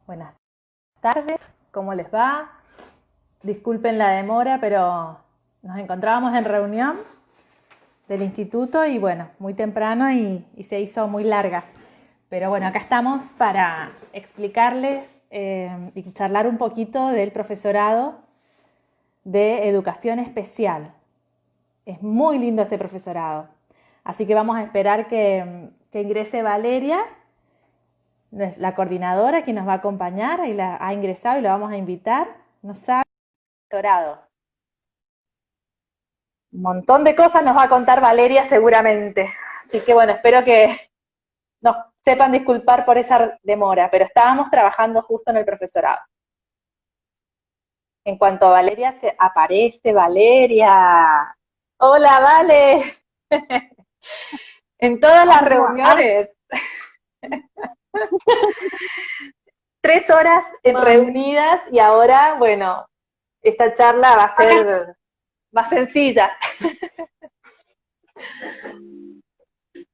Buenas tardes, ¿cómo les va? Disculpen la demora, pero nos encontrábamos en reunión del instituto y bueno, muy temprano y se hizo muy larga. Pero bueno, acá estamos para explicarles y charlar un poquito del profesorado de educación especial. Es muy lindo este profesorado. Así que vamos a esperar que ingrese Valeria, la coordinadora que nos va a acompañar, y la ha ingresado y la vamos a invitar. Nos sabe doctorado. Un montón de cosas nos va a contar Valeria seguramente. Así que bueno, espero que nos sepan disculpar por esa demora, pero estábamos trabajando justo en el profesorado. En cuanto a Valeria se aparece, Valeria. Hola, Vale. En todas las Hola, reuniones. 3 horas mami. reunidas y ahora, bueno, esta charla va a Acá ser más sencilla.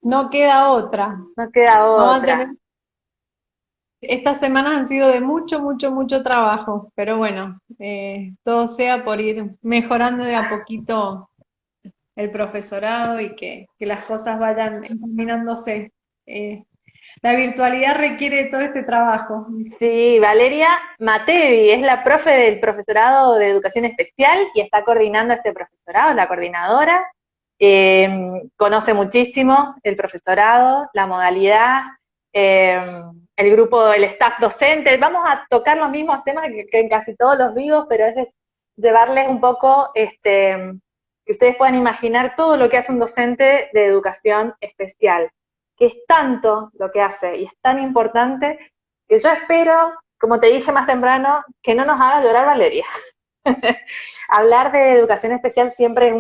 no queda otra. No queda Vamos a tener, otra. estas semanas han sido de mucho, mucho, mucho trabajo, pero bueno, todo sea por ir mejorando de a poquito el profesorado y que las cosas vayan encaminándose. Eh, la virtualidad requiere todo este trabajo. Sí, Valeria Matevi es la profe del profesorado de educación especial y está coordinando este profesorado, la coordinadora. Conoce muchísimo el profesorado, la modalidad, eh, el grupo, el staff docente. Vamos a tocar los mismos temas que en casi todos los vivos, pero es llevarles un poco, que ustedes puedan imaginar todo lo que hace un docente de educación especial, que es tanto lo que hace y es tan importante que yo espero, como te dije más temprano, que no nos haga llorar Valeria. Hablar de educación especial siempre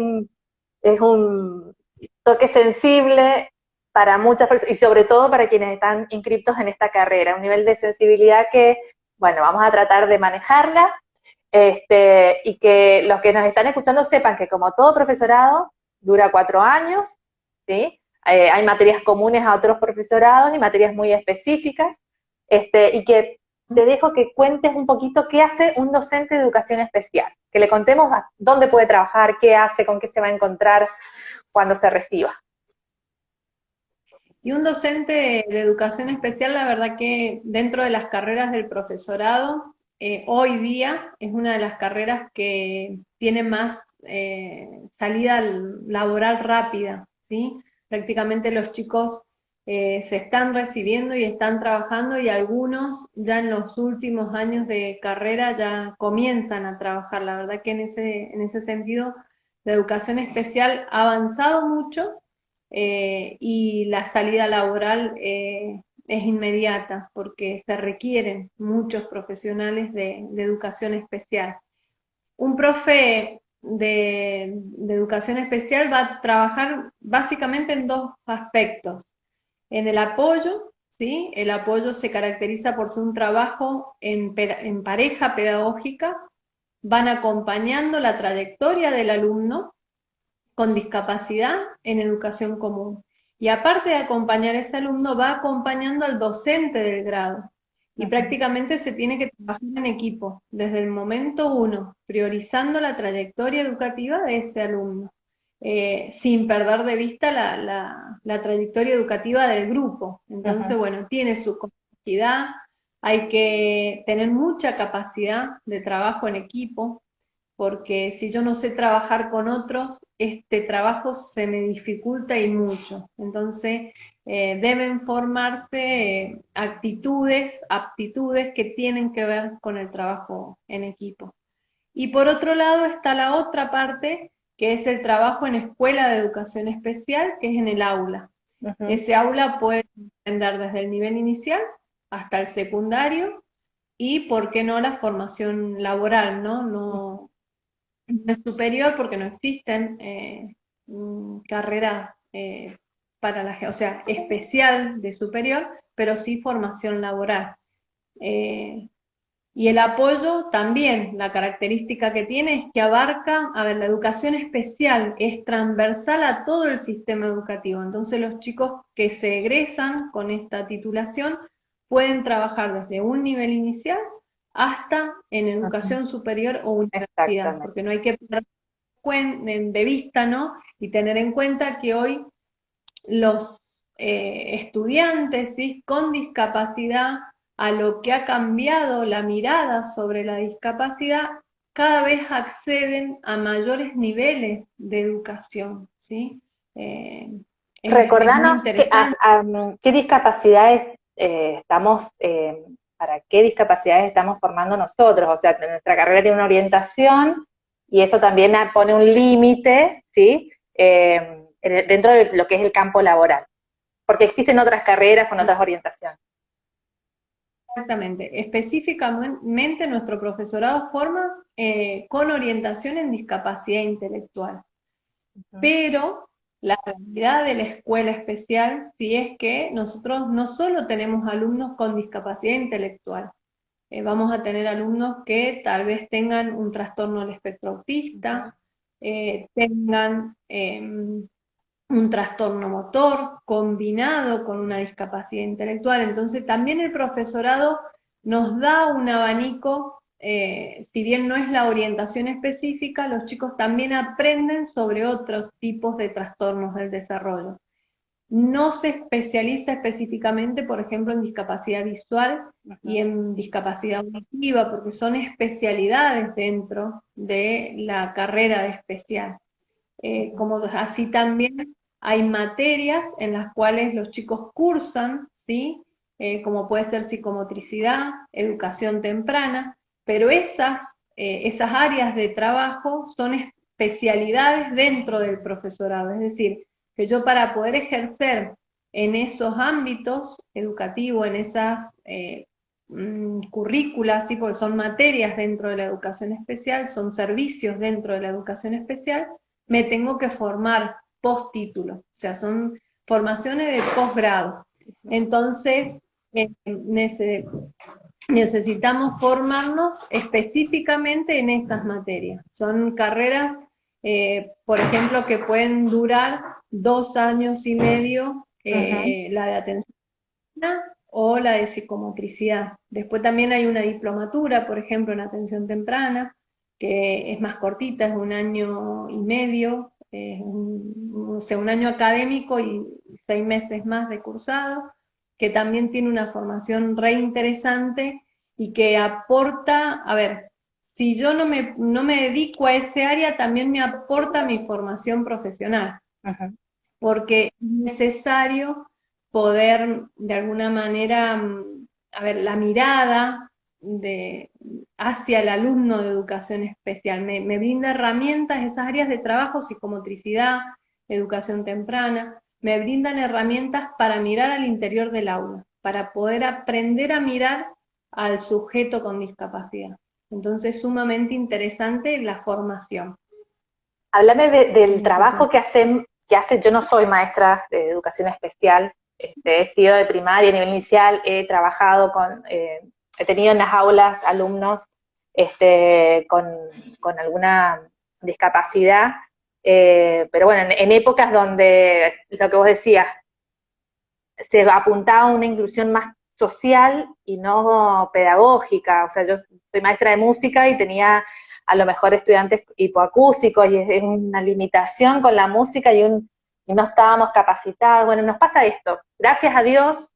es un toque sensible para muchas personas y sobre todo para quienes están inscriptos en esta carrera, un nivel de sensibilidad que, bueno, vamos a tratar de manejarla, y que los que nos están escuchando sepan que como todo profesorado dura 4 años, ¿sí? Hay materias comunes a otros profesorados y materias muy específicas, y que te dejo que cuentes un poquito qué hace un docente de educación especial, que le contemos dónde puede trabajar, qué hace, con qué se va a encontrar cuando se reciba. Y un docente de educación especial, la verdad que dentro de las carreras del profesorado, hoy día es una de las carreras que tiene más salida laboral rápida, ¿sí? Prácticamente los chicos se están recibiendo y están trabajando y algunos ya en los últimos años de carrera ya comienzan a trabajar. La verdad que en ese sentido la educación especial ha avanzado mucho y la salida laboral es inmediata porque se requieren muchos profesionales de educación especial. Un profe de educación especial va a trabajar básicamente en dos aspectos. En el apoyo, ¿sí? El apoyo se caracteriza por ser un trabajo en pareja pedagógica, van acompañando la trayectoria del alumno con discapacidad en educación común. Y aparte de acompañar a ese alumno, va acompañando al docente del grado. Y Ujú. prácticamente se tiene que trabajar en equipo, desde el momento uno, priorizando la trayectoria educativa de ese alumno, sin perder de vista la trayectoria educativa del grupo. Entonces, Ujú. bueno, tiene su complejidad, hay que tener mucha capacidad de trabajo en equipo, porque si yo no sé trabajar con otros, este trabajo se me dificulta y mucho. Entonces, deben formarse actitudes, aptitudes que tienen que ver con el trabajo en equipo. Y por otro lado está la otra parte, que es el trabajo en escuela de educación especial, que es en el aula. Ujú. Ese aula puede aprender desde el nivel inicial hasta el secundario y, ¿por qué no, la formación laboral, ¿no? No, no es superior porque no existen carreras para o sea, especial de superior, pero sí formación laboral. Eh, y el apoyo también, la característica que tiene es que abarca, a ver, la educación especial es transversal a todo el sistema educativo. Entonces los chicos que se egresan con esta titulación pueden trabajar desde un nivel inicial hasta en educación superior o universidad, Exactamente. porque no hay que perder de vista, ¿no? Y tener en cuenta que hoy los estudiantes, ¿sí?, con discapacidad, a lo que ha cambiado la mirada sobre la discapacidad, cada vez acceden a mayores niveles de educación, ¿sí? Es muy Recordanos interesante. qué discapacidades para qué discapacidades estamos formando nosotros. O sea, nuestra carrera tiene una orientación y eso también pone un límite, ¿sí? Dentro de lo que es el campo laboral. Porque existen otras carreras con otras orientaciones. Exactamente. Específicamente nuestro profesorado forma con orientación en discapacidad intelectual. Pero la realidad de la escuela especial sí es que nosotros no solo tenemos alumnos con discapacidad intelectual, vamos a tener alumnos que tal vez tengan un trastorno del espectro autista, tengan un trastorno motor combinado con una discapacidad intelectual. Entonces también el profesorado nos da un abanico, si bien no es la orientación específica, los chicos también aprenden sobre otros tipos de trastornos del desarrollo. No se especializa específicamente, por ejemplo, en discapacidad visual y en discapacidad auditiva, porque son especialidades dentro de la carrera de especial. Como así también hay materias en las cuales los chicos cursan, ¿sí? Como puede ser psicomotricidad, educación temprana, pero esas áreas de trabajo son especialidades dentro del profesorado, es decir, que yo para poder ejercer en esos ámbitos educativos, en esas currículas, ¿sí? Porque son materias dentro de la educación especial, son servicios dentro de la educación especial, me tengo que formar post-título, o sea, son formaciones de posgrado. Entonces, necesitamos formarnos específicamente en esas materias. Son carreras, por ejemplo, que pueden durar 2 años y medio, la de atención o la de psicomotricidad. Después también hay una diplomatura, por ejemplo, en atención temprana, que es más cortita, es 1 año y medio, o sea, 1 año académico y 6 meses más de cursado, que también tiene una formación re interesante y que aporta, a ver, si yo no me dedico a ese área, también me aporta mi formación profesional, porque es necesario poder de alguna manera, a ver, la mirada hacia el alumno de educación especial, me brinda herramientas, esas áreas de trabajo, psicomotricidad, educación temprana, me brindan herramientas para mirar al interior del aula, para poder aprender a mirar al sujeto con discapacidad. Entonces, sumamente interesante la formación. Háblame del trabajo que hace, yo no soy maestra de educación especial, he sido de primaria, a nivel inicial, he trabajado he tenido en las aulas alumnos con alguna discapacidad, pero bueno, en épocas donde lo que vos decías, se apuntaba a una inclusión más social y no pedagógica. O sea, yo soy maestra de música y tenía a lo mejor estudiantes hipoacúsicos y es una limitación con la música y no estábamos capacitados. Bueno, nos pasa esto. Gracias a Dios,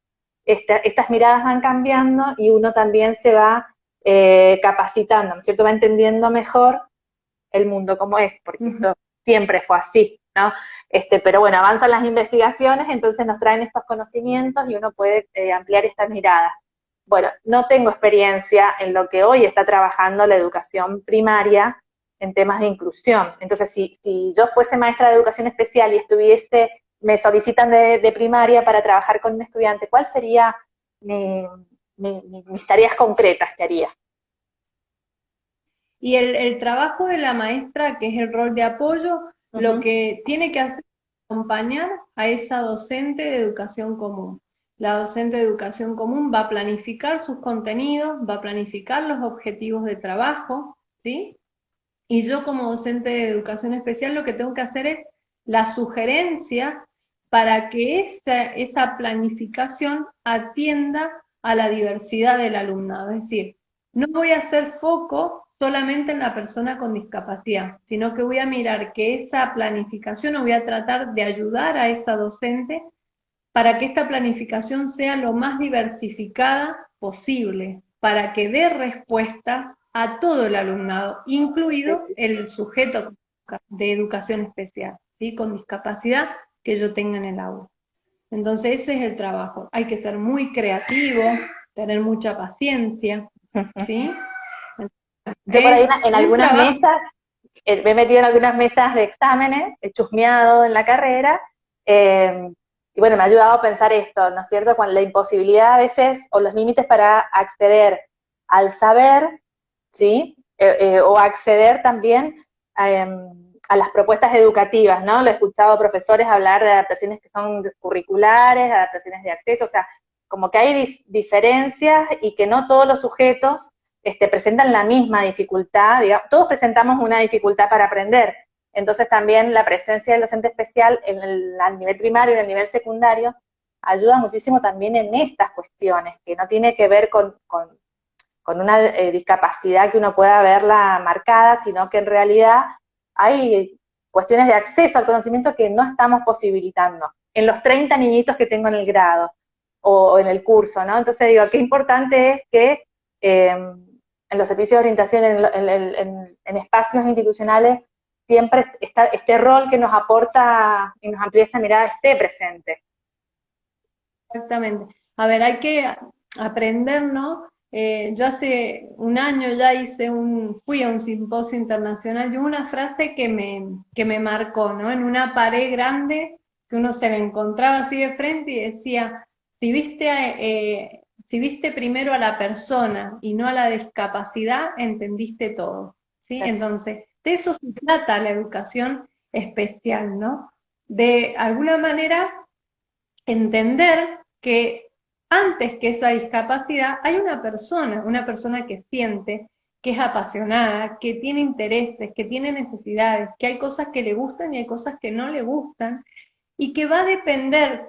estas miradas van cambiando y uno también se va capacitando, ¿no es cierto? Va entendiendo mejor el mundo como es, porque esto siempre fue así, ¿no? Pero bueno, avanzan las investigaciones, entonces nos traen estos conocimientos y uno puede ampliar esta mirada. Bueno, no tengo experiencia en lo que hoy está trabajando la educación primaria en temas de inclusión. Entonces, si yo fuese maestra de educación especial y me solicitan de primaria para trabajar con un estudiante, ¿cuál sería mis tareas concretas que haría? Y el trabajo de la maestra, que es el rol de apoyo, lo que tiene que hacer es acompañar a esa docente de educación común. La docente de educación común va a planificar sus contenidos, va a planificar los objetivos de trabajo, ¿sí? Y yo como docente de educación especial lo que tengo que hacer es la sugerencia para que esa planificación atienda a la diversidad del alumnado. Es decir, no voy a hacer foco solamente en la persona con discapacidad, sino que voy a mirar que esa planificación, o voy a tratar de ayudar a esa docente para que esta planificación sea lo más diversificada posible, para que dé respuesta a todo el alumnado, Sí, incluido sí. el sujeto de educación especial, ¿sí? Con discapacidad que yo tenga en el aula. Entonces ese es el trabajo. Hay que ser muy creativo, tener mucha paciencia, ¿sí? Yo por ahí Es en un algunas trabajo. mesas, me he metido en algunas mesas de exámenes, he chusmeado en la carrera, eh, y bueno, me ha ayudado a pensar esto, ¿no es cierto? Con la imposibilidad a veces, o los límites para acceder al saber, ¿sí? O acceder también eh, a las propuestas educativas, ¿no? Lo he escuchado profesores hablar de adaptaciones que son curriculares, adaptaciones de acceso, o sea, como que hay diferencias y que no todos los sujetos presentan la misma dificultad, digamos, todos presentamos una dificultad para aprender, entonces también la presencia del docente especial al nivel primario y en el nivel secundario ayuda muchísimo también en estas cuestiones, que no tiene que ver con una discapacidad que uno pueda verla marcada, sino que en realidad hay cuestiones de acceso al conocimiento que no estamos posibilitando en los 30 niñitos que tengo en el grado o en el curso, ¿no? Entonces digo, qué importante es que en los servicios de orientación, en espacios institucionales, siempre este rol que nos aporta y nos amplía esta mirada esté presente. Exactamente. A ver, hay que aprender, ¿no? Yo hace un año ya fui a un simposio internacional y hubo una frase que me marcó, ¿no? En una pared grande que uno se la encontraba así de frente y decía, si viste primero a la persona y no a la discapacidad, entendiste todo, ¿sí? Entonces, de eso se trata la educación especial, ¿no? De alguna manera entender que antes que esa discapacidad hay una persona que siente, que es apasionada, que tiene intereses, que tiene necesidades, que hay cosas que le gustan y hay cosas que no le gustan, y que va a depender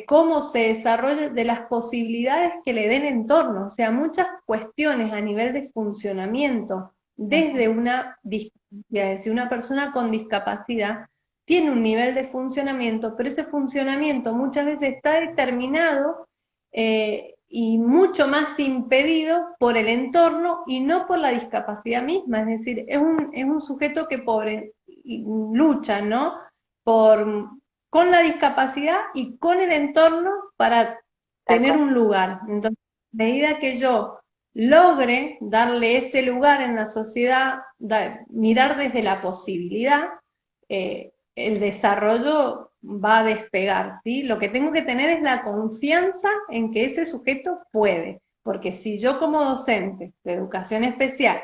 cómo se desarrolle de las posibilidades que le den entorno, o sea, muchas cuestiones a nivel de funcionamiento, desde una discapacidad, es decir, una persona con discapacidad tiene un nivel de funcionamiento, pero ese funcionamiento muchas veces está determinado y mucho más impedido por el entorno y no por la discapacidad misma. Es decir, es un sujeto que lucha, ¿no? Por, con la discapacidad y con el entorno para Tal tener cual. un lugar. Entonces, a medida que yo logre darle ese lugar en la sociedad, mirar desde la posibilidad, el desarrollo va a despegar, ¿sí? Lo que tengo que tener es la confianza en que ese sujeto puede, porque si yo como docente de educación especial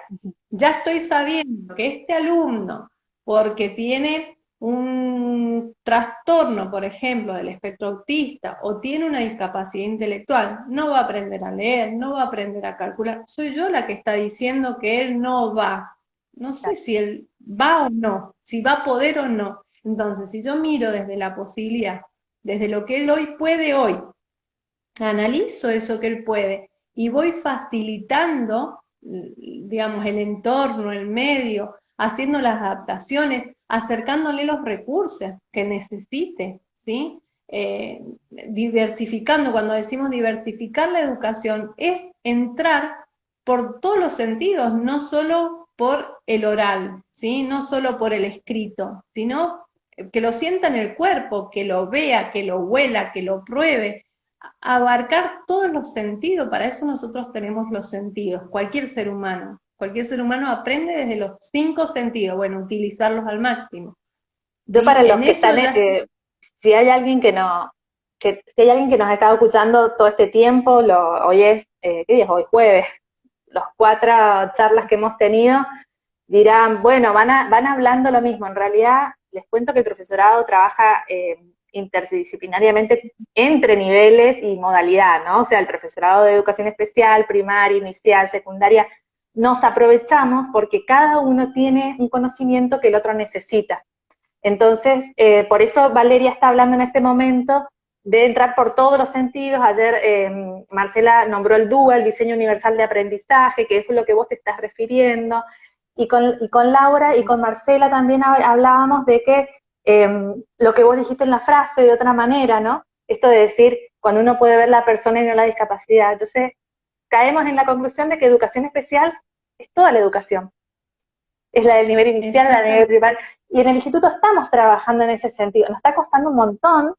ya estoy sabiendo que este alumno, porque tiene un trastorno, por ejemplo, del espectro autista o tiene una discapacidad intelectual, no va a aprender a leer, no va a aprender a calcular. Soy yo la que está diciendo que él no va. No sé si él va o no, si va a poder o no. Entonces, si yo miro desde la posibilidad, desde lo que él hoy puede hoy, analizo eso que él puede y voy facilitando, digamos, el entorno, el medio, haciendo las adaptaciones, acercándole los recursos que necesite, ¿sí? Diversificando, cuando decimos diversificar la educación, es entrar por todos los sentidos, no solo por el oral, ¿sí? No solo por el escrito, sino que lo sienta en el cuerpo, que lo vea, que lo huela, que lo pruebe, abarcar todos los sentidos. Para eso nosotros tenemos los sentidos, cualquier ser humano. Cualquier ser humano aprende desde los 5 sentidos, bueno, utilizarlos al máximo. Yo ¿Sí? para los En que eso están, ya si hay alguien si hay alguien que nos ha estado escuchando todo este tiempo, hoy es, ¿qué día es hoy? Jueves, los 4 charlas que hemos tenido, dirán, bueno, van hablando lo mismo. En realidad, les cuento que el profesorado trabaja interdisciplinariamente entre niveles y modalidad, ¿no? O sea, el profesorado de educación especial, primaria, inicial, secundaria, nos aprovechamos porque cada uno tiene un conocimiento que el otro necesita. Entonces, por eso Valeria está hablando en este momento de entrar por todos los sentidos. Ayer Marcela nombró el DUA, el Diseño Universal de Aprendizaje, que es lo que vos te estás refiriendo, y con Laura y con Marcela también hablábamos de que lo que vos dijiste en la frase de otra manera, ¿no? Esto de decir, cuando uno puede ver la persona y no la discapacidad. Entonces, caemos en la conclusión de que educación especial es toda la educación. Es la del nivel inicial, la del nivel primario. Y en el instituto estamos trabajando en ese sentido. Nos está costando un montón,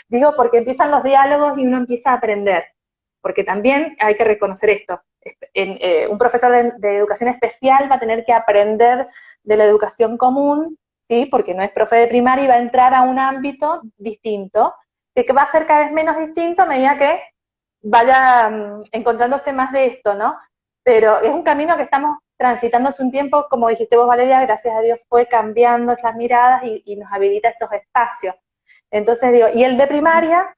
digo, porque empiezan los diálogos y uno empieza a aprender. Porque también hay que reconocer esto. Un profesor de educación especial va a tener que aprender de la educación común, ¿sí? Porque no es profe de primaria y va a entrar a un ámbito distinto, que va a ser cada vez menos distinto a medida que vaya encontrándose más de esto, ¿no? Pero es un camino que estamos transitando hace un tiempo, como dijiste vos, Valeria, gracias a Dios fue cambiando estas miradas y nos habilita estos espacios. Entonces digo, y el de primaria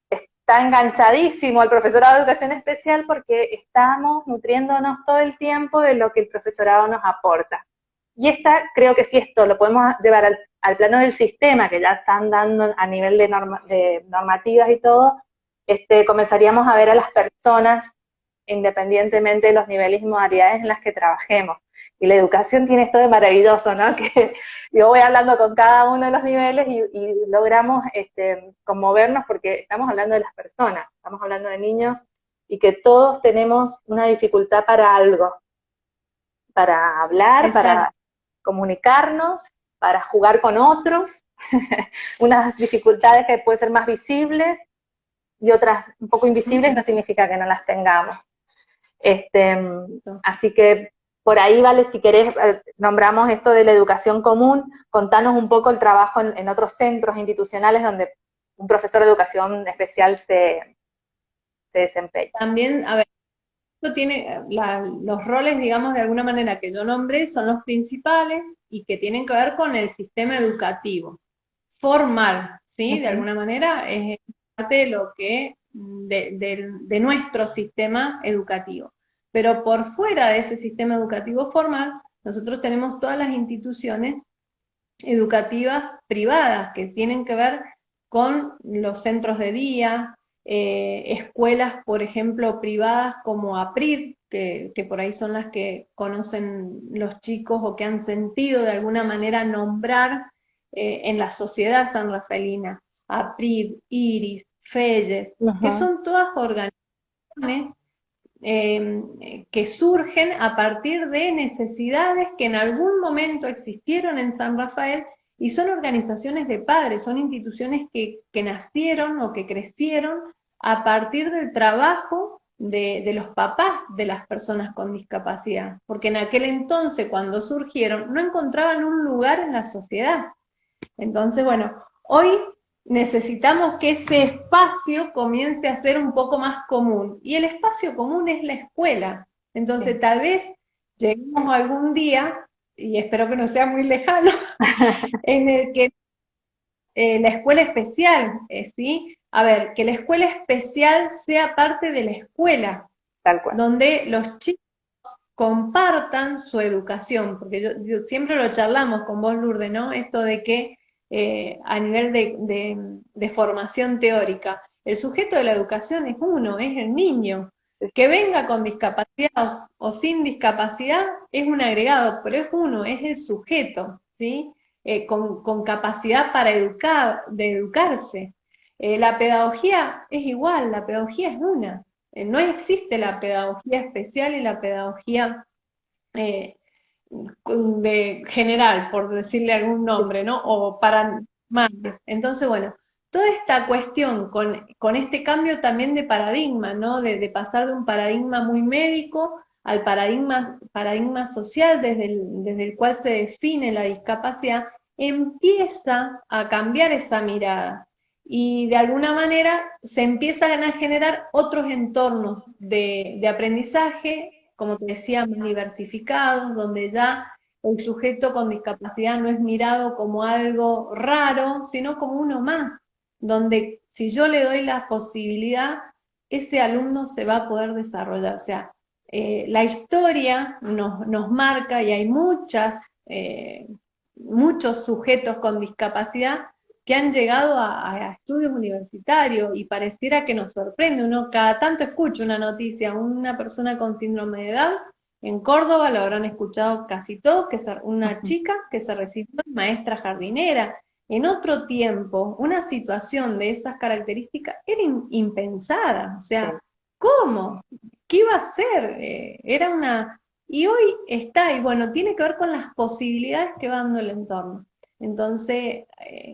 está enganchadísimo al profesorado de educación especial porque estamos nutriéndonos todo el tiempo de lo que el profesorado nos aporta. Y creo que si esto lo podemos llevar al plano del sistema, que ya están dando a nivel de normativas y todo, comenzaríamos a ver a las personas independientemente de los niveles y modalidades en las que trabajemos. Y la educación tiene esto de maravilloso, ¿no? Que yo voy hablando con cada uno de los niveles y logramos conmovernos porque estamos hablando de las personas, estamos hablando de niños y que todos tenemos una dificultad para algo, para hablar, exacto, para comunicarnos, para jugar con otros, unas dificultades que pueden ser más visibles y otras un poco invisibles, no significa que no las tengamos. Así que por ahí, Vale, si querés, nombramos esto de la educación común, contanos un poco el trabajo en otros centros institucionales donde un profesor de educación especial se desempeña. También, a ver, esto tiene los roles, digamos, de alguna manera que yo nombré, son los principales y que tienen que ver con el sistema educativo formal, ¿sí? De alguna manera es parte de lo que de nuestro sistema educativo. Pero por fuera de ese sistema educativo formal, nosotros tenemos todas las instituciones educativas privadas que tienen que ver con los centros de día, escuelas, por ejemplo, privadas como APRID, que por ahí son las que conocen los chicos o que han sentido de alguna manera nombrar en la sociedad sanrafaelina, APRID, IRIS, FEYES, que son todas organizaciones que surgen a partir de necesidades que en algún momento existieron en San Rafael y son organizaciones de padres, son instituciones que nacieron o que crecieron a partir del trabajo de los papás de las personas con discapacidad, porque en aquel entonces cuando surgieron no encontraban un lugar en la sociedad. Entonces, bueno, hoy necesitamos que ese espacio comience a ser un poco más común. Y el espacio común es la escuela. Entonces, sí, tal vez lleguemos algún día, y espero que no sea muy lejano, en el que la escuela especial, ¿sí? A ver, que la escuela especial sea parte de la escuela, tal cual, donde los chicos compartan su educación, porque yo siempre lo charlamos con vos, Lourdes, ¿no? Esto de que a nivel de formación teórica, el sujeto de la educación es uno, es el niño. Que venga con discapacidad o sin discapacidad es un agregado, pero es uno, es el sujeto, ¿sí? Con capacidad para de educarse. La pedagogía es igual, la pedagogía es una. No existe la pedagogía especial y la pedagogía de general, por decirle algún nombre, ¿no? O para madres. Entonces, bueno, toda esta cuestión con este cambio también de paradigma, ¿no? De pasar de un paradigma muy médico al paradigma social desde el cual se define la discapacidad, empieza a cambiar esa mirada. Y de alguna manera se empiezan a generar otros entornos de aprendizaje, como te decía, más diversificados, donde ya el sujeto con discapacidad no es mirado como algo raro, sino como uno más, donde si yo le doy la posibilidad, ese alumno se va a poder desarrollar. O sea, la historia nos marca y hay muchos sujetos con discapacidad que han llegado a estudios universitarios y pareciera que nos sorprende. Uno cada tanto escucha una noticia, una persona con síndrome de Down, en Córdoba lo habrán escuchado casi todos, que es una chica que se recibió de maestra jardinera. En otro tiempo, una situación de esas características era impensada. O sea, Sí. ¿cómo? ¿Qué iba a ser? Era una... Y hoy está, y bueno, tiene que ver con las posibilidades que va dando el entorno. Entonces,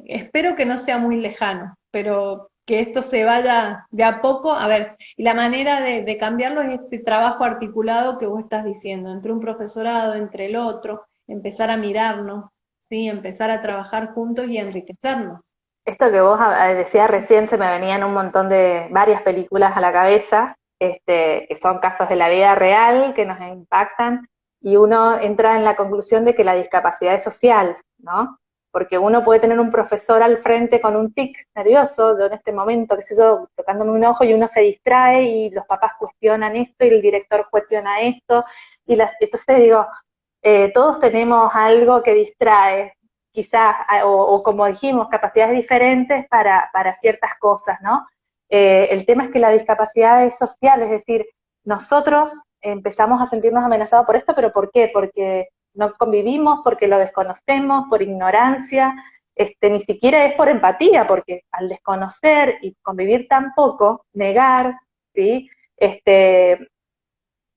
espero que no sea muy lejano, pero que esto se vaya de a poco. A ver, y la manera de cambiarlo es este trabajo articulado que vos estás diciendo, entre un profesorado, entre el otro, empezar a mirarnos, ¿sí? Empezar a trabajar juntos y enriquecernos. Esto que vos decías recién se me venían un montón de varias películas a la cabeza, que son casos de la vida real que nos impactan y uno entra en la conclusión de que la discapacidad es social, ¿no? Porque uno puede tener un profesor al frente con un tic nervioso, yo en este momento, qué sé yo, tocándome un ojo y uno se distrae y los papás cuestionan esto y el director cuestiona esto, entonces digo, todos tenemos algo que distrae, quizás, o como dijimos, capacidades diferentes para ciertas cosas, ¿no? El tema es que la discapacidad es social, es decir, nosotros empezamos a sentirnos amenazados por esto, pero ¿por qué? Porque no convivimos, porque lo desconocemos, por ignorancia, ni siquiera es por empatía, porque al desconocer y convivir tan poco, negar, ¿sí?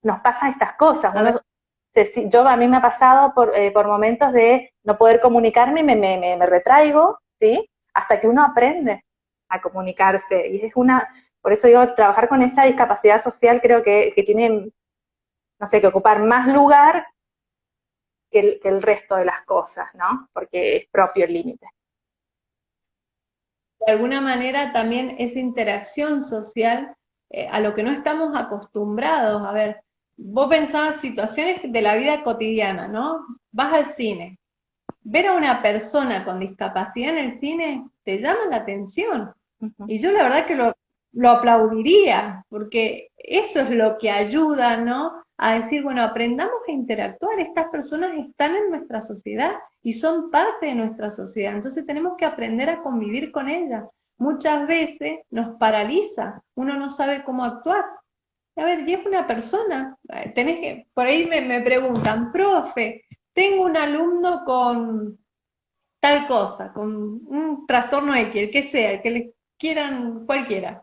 Nos pasan estas cosas. A mí me ha pasado por momentos de no poder comunicarme y me retraigo, ¿sí? Hasta que uno aprende a comunicarse. Y por eso digo, trabajar con esa discapacidad social creo que tiene, no sé, que ocupar más lugar que el resto de las cosas, ¿no? Porque es propio el límite. De alguna manera también esa interacción social a lo que no estamos acostumbrados. A ver, vos pensabas situaciones de la vida cotidiana, ¿no? Vas al cine, ver a una persona con discapacidad en el cine te llama la atención. Uh -huh. Y yo la verdad que lo aplaudiría, porque eso es lo que ayuda, ¿no? A decir, bueno, aprendamos a interactuar, estas personas están en nuestra sociedad y son parte de nuestra sociedad, entonces tenemos que aprender a convivir con ellas. Muchas veces nos paraliza, uno no sabe cómo actuar. A ver, y es una persona, tenés que, por ahí me preguntan, profe, tengo un alumno con tal cosa, con un trastorno X, el que sea, el que le quieran cualquiera.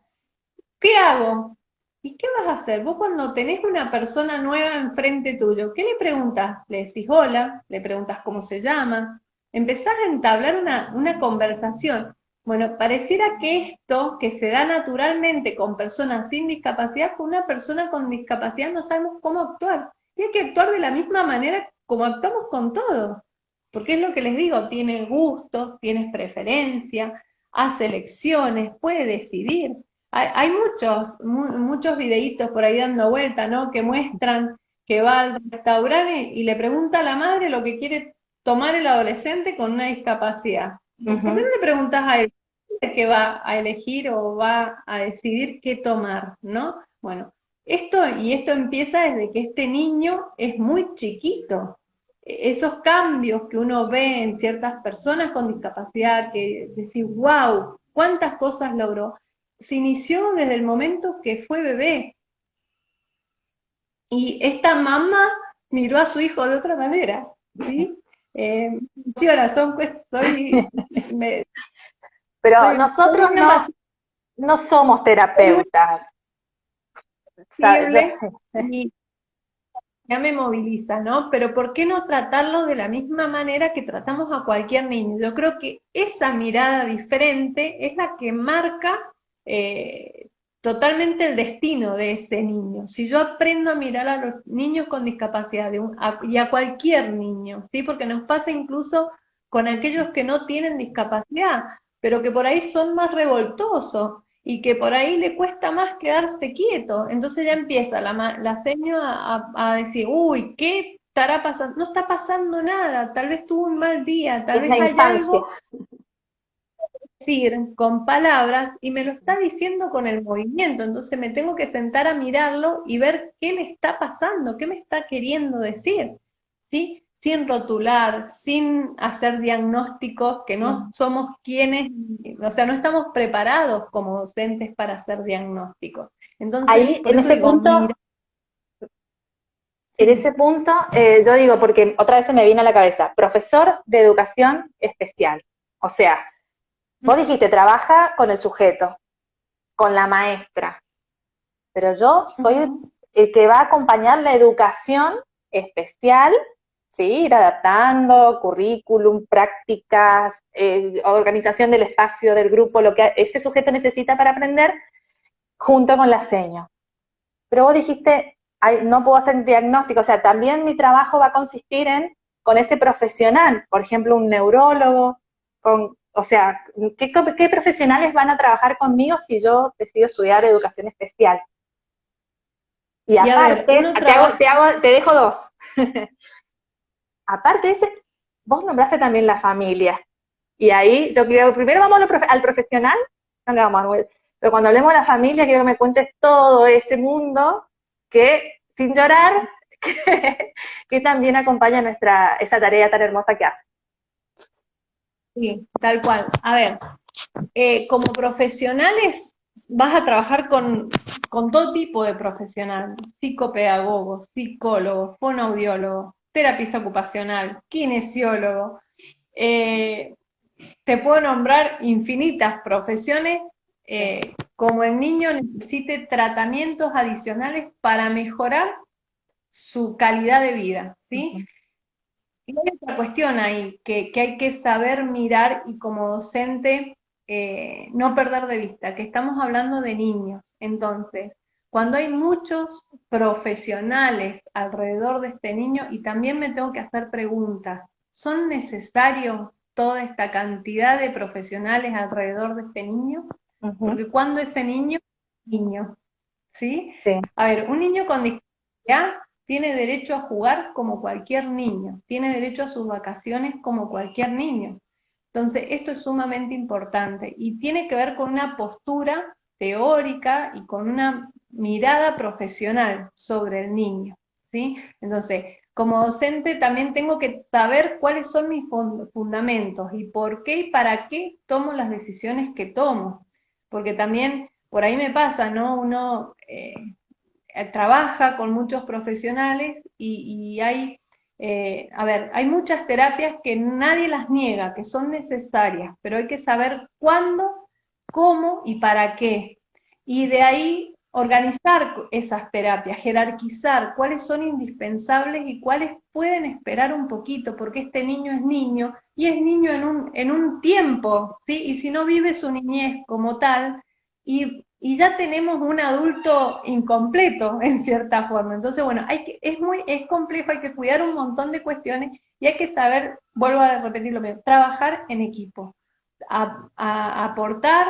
¿Qué hago? ¿Y qué vas a hacer? Vos cuando tenés una persona nueva enfrente tuyo, ¿qué le preguntas? Le decís hola, le preguntas cómo se llama, empezás a entablar una conversación. Bueno, pareciera que esto que se da naturalmente con personas sin discapacidad, con una persona con discapacidad no sabemos cómo actuar. Y hay que actuar de la misma manera como actuamos con todo. Porque es lo que les digo, tiene gustos, tienes preferencia, hace elecciones, puede decidir. Hay muchos videitos por ahí dando vuelta, ¿no? Que muestran que va al restaurante y le pregunta a la madre lo que quiere tomar el adolescente con una discapacidad. Uh ¿Por qué -huh. no le preguntas a él que va a elegir o va a decidir qué tomar, ¿no? Bueno, esto empieza desde que este niño es muy chiquito. Esos cambios que uno ve en ciertas personas con discapacidad, que decís, wow, cuántas cosas logró, se inició desde el momento que fue bebé. Y esta mamá miró a su hijo de otra manera, ¿sí? Sí, ahora Pero soy nosotros una no somos muy terapeutas. sensible y ya me moviliza, ¿no? Pero ¿por qué no tratarlo de la misma manera que tratamos a cualquier niño? Yo creo que esa mirada diferente es la que marca eh, totalmente el destino de ese niño. Si yo aprendo a mirar a los niños con discapacidad y a cualquier niño, ¿sí? Porque nos pasa incluso con aquellos que no tienen discapacidad, pero que por ahí son más revoltosos y que por ahí le cuesta más quedarse quieto. Entonces ya empieza la seño a decir, uy, ¿qué estará pasando? No está pasando nada, tal vez tuvo un mal día, tal Es la vez hay infancia. algo que decir con palabras y me lo está diciendo con el movimiento, entonces me tengo que sentar a mirarlo y ver qué le está pasando, qué me está queriendo decir, ¿sí? sin rotular, sin hacer diagnósticos, que no somos quienes, o sea, no estamos preparados como docentes para hacer diagnósticos. Entonces, Ahí, por eso digo, mira, en sí. ese punto, yo digo, porque otra vez se me viene a la cabeza, profesor de educación especial. O sea, vos dijiste, trabaja con el sujeto, con la maestra, pero yo soy el que va a acompañar la educación especial, ¿sí? Ir adaptando, currículum, prácticas, organización del espacio, del grupo, lo que ese sujeto necesita para aprender, junto con la seño. Pero vos dijiste, ay, no puedo hacer diagnóstico, o sea, también mi trabajo va a consistir en, con ese profesional, por ejemplo, un neurólogo, o sea, ¿qué profesionales van a trabajar conmigo si yo decido estudiar educación especial? Y Y a ver, aparte, uno trabaja, te dejo dos. Aparte de ese, vos nombraste también la familia. Y ahí yo quiero, primero vamos al profesional, no le vamos a volver, pero cuando hablemos de la familia, quiero que me cuentes todo ese mundo que, sin llorar, que también acompaña esa tarea tan hermosa que hace. sí, tal cual. A ver, como profesionales vas a trabajar con todo tipo de profesional, psicopedagogos, psicólogos, fonoaudiólogos, terapista ocupacional, kinesiólogo. Eh, Te puedo nombrar infinitas profesiones, como el niño necesite tratamientos adicionales para mejorar su calidad de vida, ¿sí? Y hay otra cuestión ahí que hay que saber mirar y como docente no perder de vista, que estamos hablando de niños. Entonces, cuando hay muchos profesionales alrededor de este niño, y también me tengo que hacer preguntas, ¿son necesarios toda esta cantidad de profesionales alrededor de este niño? Porque cuando ese niño, ¿sí? Sí. A ver, un niño con discapacidad tiene derecho a jugar como cualquier niño, tiene derecho a sus vacaciones como cualquier niño. Entonces, esto es sumamente importante y tiene que ver con una postura teórica y con una mirada profesional sobre el niño, ¿sí? Entonces, como docente también tengo que saber cuáles son mis fundamentos y por qué y para qué tomo las decisiones que tomo, porque también por ahí me pasa, ¿no? Uno trabaja con muchos profesionales y hay, a ver, hay muchas terapias que nadie las niega, que son necesarias, pero hay que saber cuándo, cómo y para qué. Y de ahí organizar esas terapias, jerarquizar cuáles son indispensables y cuáles pueden esperar un poquito, porque este niño es niño y es niño en un tiempo, ¿sí? Y si no vive su niñez como tal, y ya tenemos un adulto incompleto en cierta forma. Entonces, bueno, es complejo, hay que cuidar un montón de cuestiones y hay que saber, vuelvo a repetir lo mismo, trabajar en equipo, a aportar,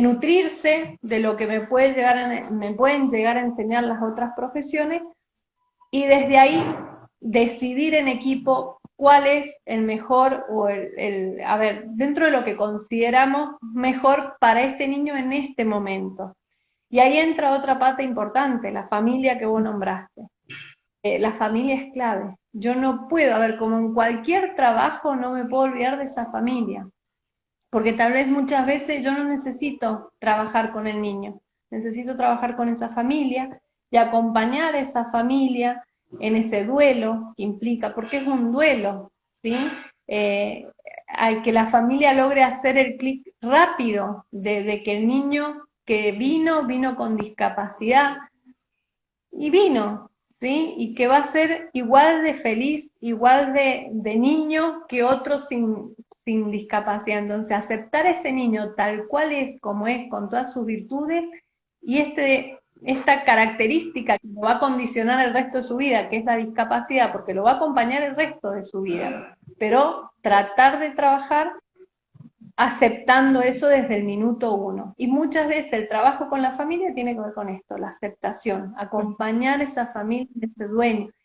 nutrirse de lo que me pueden llegar a enseñar las otras profesiones y desde ahí decidir en equipo cuál es el mejor o a ver, dentro de lo que consideramos mejor para este niño en este momento. Y ahí entra otra parte importante, la familia que vos nombraste. La familia es clave. Yo no puedo, a ver, como en cualquier trabajo, no me puedo olvidar de esa familia, porque tal vez muchas veces yo no necesito trabajar con el niño, necesito trabajar con esa familia y acompañar a esa familia en ese duelo que implica, porque es un duelo, ¿sí? Hay que la familia logre hacer el clic rápido de que el niño que vino con discapacidad y vino, ¿sí? Y que va a ser igual de feliz, igual de niño que otros sin discapacidad. Entonces, aceptar a ese niño tal cual es, como es, con todas sus virtudes, y esta característica que lo va a condicionar el resto de su vida, que es la discapacidad, porque lo va a acompañar el resto de su vida. Pero tratar de trabajar aceptando eso desde el minuto uno. Y muchas veces el trabajo con la familia tiene que ver con esto, la aceptación, acompañar a esa familia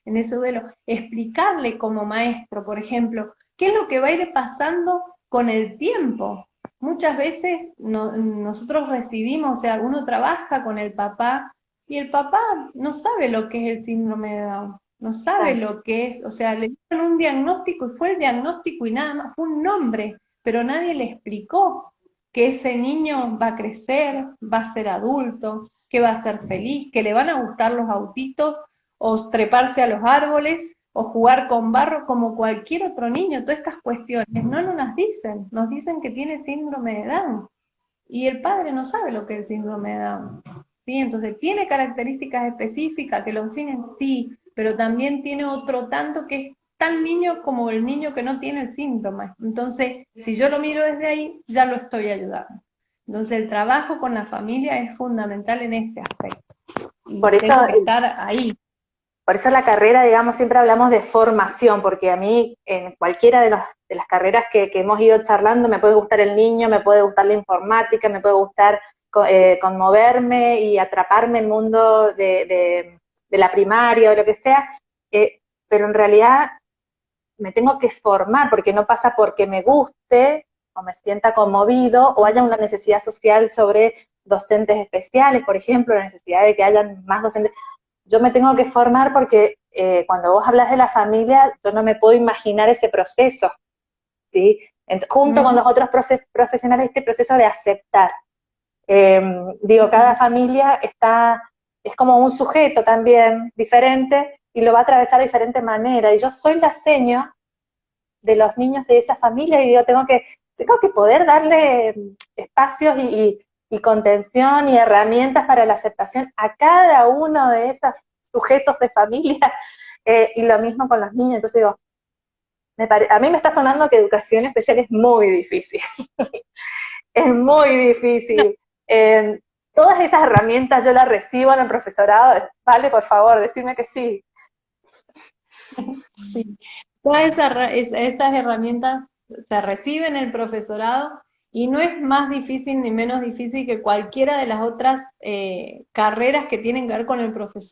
en ese duelo, explicarle como maestro, por ejemplo, qué es lo que va a ir pasando con el tiempo. Muchas veces nosotros recibimos, o sea, uno trabaja con el papá y el papá no sabe lo que es el síndrome de Down. no sabe lo que es, o sea, le dieron un diagnóstico y fue el diagnóstico y nada más, fue un nombre, pero nadie le explicó que ese niño va a crecer, va a ser adulto, que va a ser feliz, que le van a gustar los autitos o treparse a los árboles o jugar con barro como cualquier otro niño. Todas estas cuestiones no nos las dicen, nos dicen que tiene síndrome de Down y el padre no sabe lo que es el síndrome de Down. ¿Sí? Entonces tiene características específicas que lo definen, sí, pero también tiene otro tanto que es tan niño como el niño que no tiene el síntoma. Entonces, si yo lo miro desde ahí, ya lo estoy ayudando. Entonces, el trabajo con la familia es fundamental en ese aspecto. Y Por eso, tengo que estar ahí. por eso la carrera, digamos, siempre hablamos de formación, porque a mí en cualquiera de las carreras que hemos ido charlando me puede gustar el niño, me puede gustar la informática, me puede gustar conmoverme y atraparme en el mundo de la primaria o lo que sea, pero en realidad me tengo que formar, porque no pasa porque me guste o me sienta conmovido o haya una necesidad social sobre docentes especiales, por ejemplo, la necesidad de que hayan más docentes. Yo me tengo que formar porque cuando vos hablas de la familia, yo no me puedo imaginar ese proceso, ¿sí? Junto con los otros profesionales, este proceso de aceptar. Digo, cada familia es como un sujeto también diferente y lo va a atravesar de diferente manera. Y yo soy la seño de los niños de esa familia y digo, tengo que poder darle espacios y contención y herramientas para la aceptación a cada uno de esos sujetos de familia, y lo mismo con los niños. Entonces digo, a mí me está sonando que educación especial es muy difícil, es muy difícil. Todas esas herramientas yo las recibo en el profesorado, vale, por favor, decime que sí. Sí. Todas esas herramientas se reciben en el profesorado y no es más difícil ni menos difícil que cualquiera de las otras carreras que tienen que ver con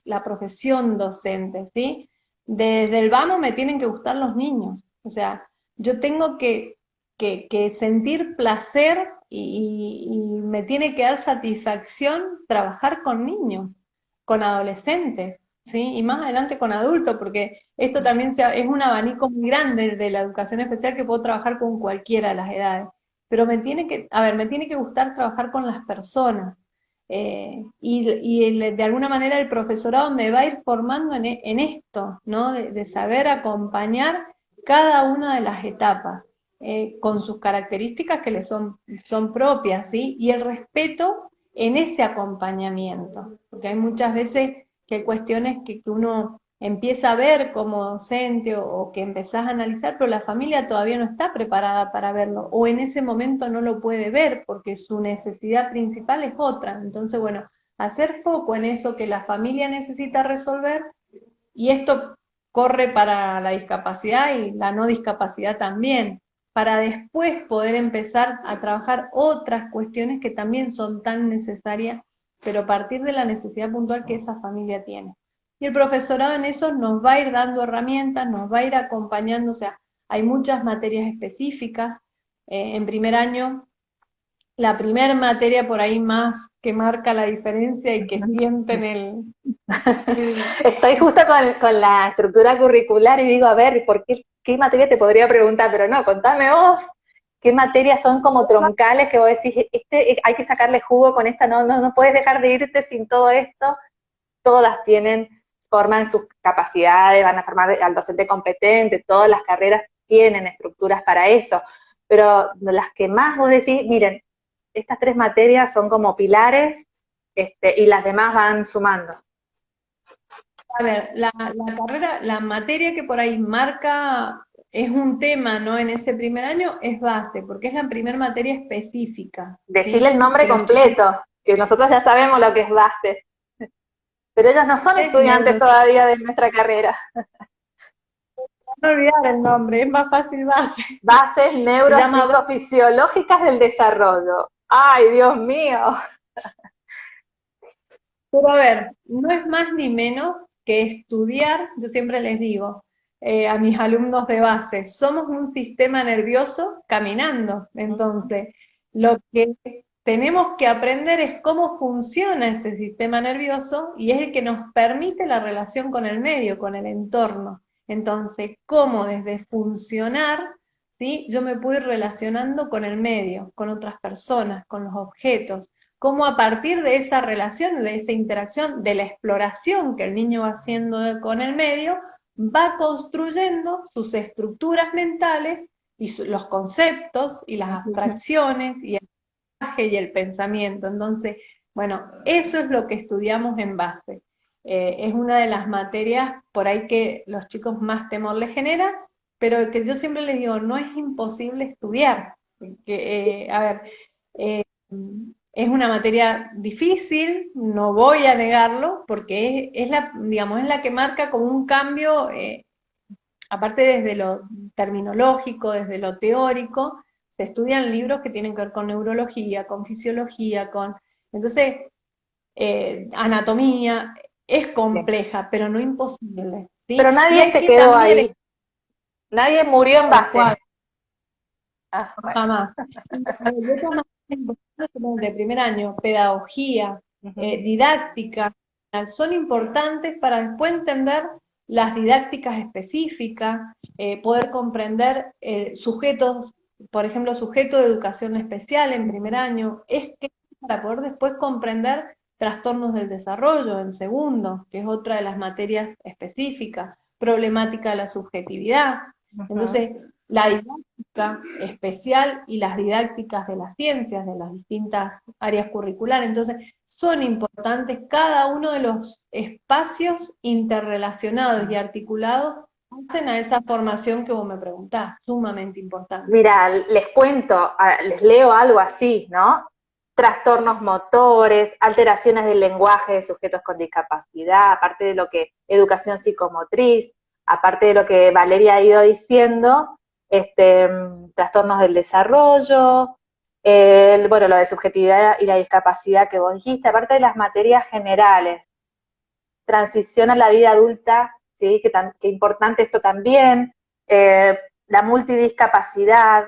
la profesión docente, ¿sí? Desde el vamos me tienen que gustar los niños, o sea, yo tengo que sentir placer y me tiene que dar satisfacción trabajar con niños, con adolescentes, ¿sí? Y más adelante con adultos, porque esto también es un abanico muy grande de la educación especial que puedo trabajar con cualquiera de las edades. Pero me tiene que gustar trabajar con las personas. De alguna manera el profesorado me va a ir formando en esto, ¿no? De saber acompañar cada una de las etapas, con sus características que son propias, ¿sí? Y el respeto en ese acompañamiento, porque hay muchas veces que hay cuestiones que uno empieza a ver como docente o que empezás a analizar, pero la familia todavía no está preparada para verlo, o en ese momento no lo puede ver porque su necesidad principal es otra. Entonces, bueno, hacer foco en eso que la familia necesita resolver, y esto corre para la discapacidad y la no discapacidad también, para después poder empezar a trabajar otras cuestiones que también son tan necesarias, pero a partir de la necesidad puntual que esa familia tiene. Y el profesorado en eso nos va a ir dando herramientas, nos va a ir acompañando, o sea, hay muchas materias específicas. En primer año, la primera materia por ahí más que marca la diferencia y que sienten Estoy justo con la estructura curricular y digo, a ver, ¿qué materia te podría preguntar? Pero no, contame vos, ¿qué materias son como troncales que vos decís, hay que sacarle jugo con esta, no puedes dejar de irte sin todo esto? Todas forman sus capacidades, van a formar al docente competente, todas las carreras tienen estructuras para eso, pero las que más vos decís, miren, estas 3 materias son como pilares, y las demás van sumando. A ver, la materia que por ahí marca, es un tema, ¿no? En ese primer año es base, porque es la primera materia específica, Decirle ¿sí? el nombre Que los chicos completo, que nosotros ya sabemos lo que es bases, pero ellos no son es estudiantes todavía de nuestra carrera. no olvidar el nombre, es más fácil base. Bases Se llama base. neuropsicofisiológicas del desarrollo. ¡Ay, Dios mío! Pero a ver, no es más ni menos que estudiar, yo siempre les digo a mis alumnos de base, somos un sistema nervioso caminando. Entonces, lo que tenemos que aprender es cómo funciona ese sistema nervioso y es el que nos permite la relación con el medio, con el entorno. Entonces, cómo desde funcionar, ¿sí? Yo me puedo ir relacionando con el medio, con otras personas, con los objetos, cómo a partir de esa relación, de esa interacción, de la exploración que el niño va haciendo con el medio, va construyendo sus estructuras mentales y los conceptos y las abstracciones y el pensamiento. Entonces, bueno, eso es lo que estudiamos en base. Es una de las materias por ahí que los chicos más temor les genera, pero que yo siempre les digo, no es imposible estudiar. A ver, eh, es una materia difícil, no voy a negarlo, porque es la, digamos, es la que marca como un cambio, aparte desde lo terminológico, desde lo teórico, se estudian libros que tienen que ver con neurología, con fisiología, entonces, anatomía, es Bien. compleja, pero no imposible, Pero ¿sí? Y nadie hay se que quedó también, ahí, nadie murió en tal base. cual, Ah, bueno. jamás. Y otras materias importantes como de primer año, pedagogía, Ujú. didáctica, son importantes para después entender las didácticas específicas, poder comprender sujetos, por ejemplo, sujeto de educación especial en primer año, es que para poder después comprender trastornos del desarrollo en segundo, que es otra de las materias específicas, problemática de la subjetividad. Ujú. Entonces, la didáctica especial y las didácticas de las ciencias, de las distintas áreas curriculares. Entonces, son importantes cada uno de los espacios interrelacionados y articulados hacen a esa formación que vos me preguntás, sumamente importante. Mira, les cuento, les leo algo así, ¿no? Trastornos motores, alteraciones del lenguaje de sujetos con discapacidad, aparte de lo que educación psicomotriz, aparte de lo que Valeria ha ido diciendo, trastornos del desarrollo, bueno, lo de subjetividad y la discapacidad que vos dijiste, aparte de las materias generales, transición a la vida adulta, ¿sí? Que importante esto también, la multidiscapacidad,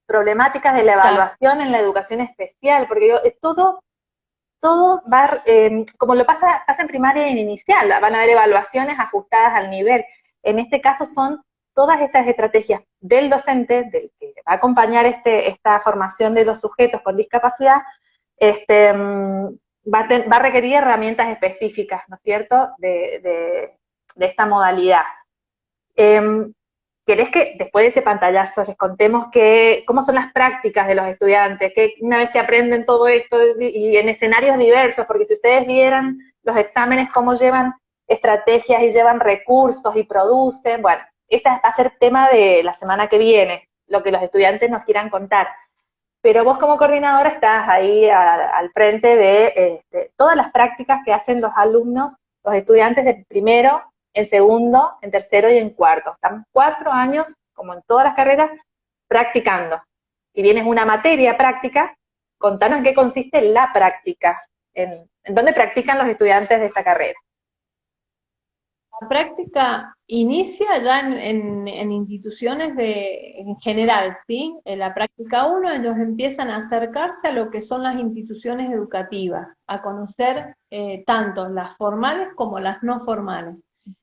problemáticas de la Claro. evaluación en la educación especial, porque es todo va, como lo pasa en primaria y en inicial, van a haber evaluaciones ajustadas al nivel. En este caso son todas estas estrategias del docente, del que va a acompañar esta formación de los sujetos con discapacidad, va a requerir herramientas específicas, ¿no es cierto?, de esta modalidad. Eh, ¿Querés que después de ese pantallazo les contemos cómo son las prácticas de los estudiantes? Que una vez que aprenden todo esto y en escenarios diversos, porque si ustedes vieran los exámenes, cómo llevan estrategias y llevan recursos y producen, bueno, ese va a ser tema de la semana que viene, lo que los estudiantes nos quieran contar. Pero vos como coordinadora estás ahí al frente de todas las prácticas que hacen los alumnos, los estudiantes de primero, en segundo, en tercero y en cuarto. Están 4 años, como en todas las carreras, practicando. Y vienes una materia práctica, contanos en qué consiste la práctica, en dónde practican los estudiantes de esta carrera. La práctica inicia ya en instituciones en general, ¿sí? En la práctica 1 ellos empiezan a acercarse a lo que son las instituciones educativas, a conocer tanto las formales como las no formales.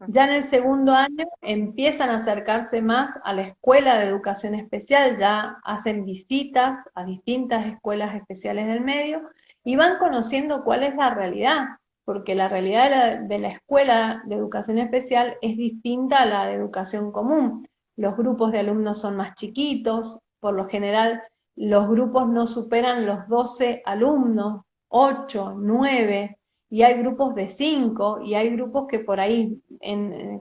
Ya en el segundo año empiezan a acercarse más a la escuela de educación especial, ya hacen visitas a distintas escuelas especiales del medio y van conociendo cuál es la realidad, porque la realidad de la escuela de educación especial es distinta a la de educación común. Los grupos de alumnos son más chiquitos, por lo general los grupos no superan los 12 alumnos, 8, 9, y hay grupos de 5, y hay grupos que por ahí,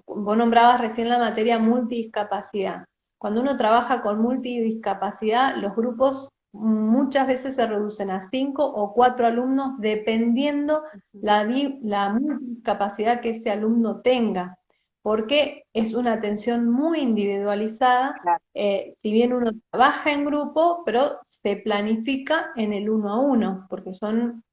vos nombrabas recién la materia multidiscapacidad. Cuando uno trabaja con multidiscapacidad, los grupos muchas veces se reducen a 5 o 4 alumnos dependiendo la capacidad que ese alumno tenga, porque es una atención muy individualizada, Claro. si bien uno trabaja en grupo, pero se planifica en el uno a uno, porque son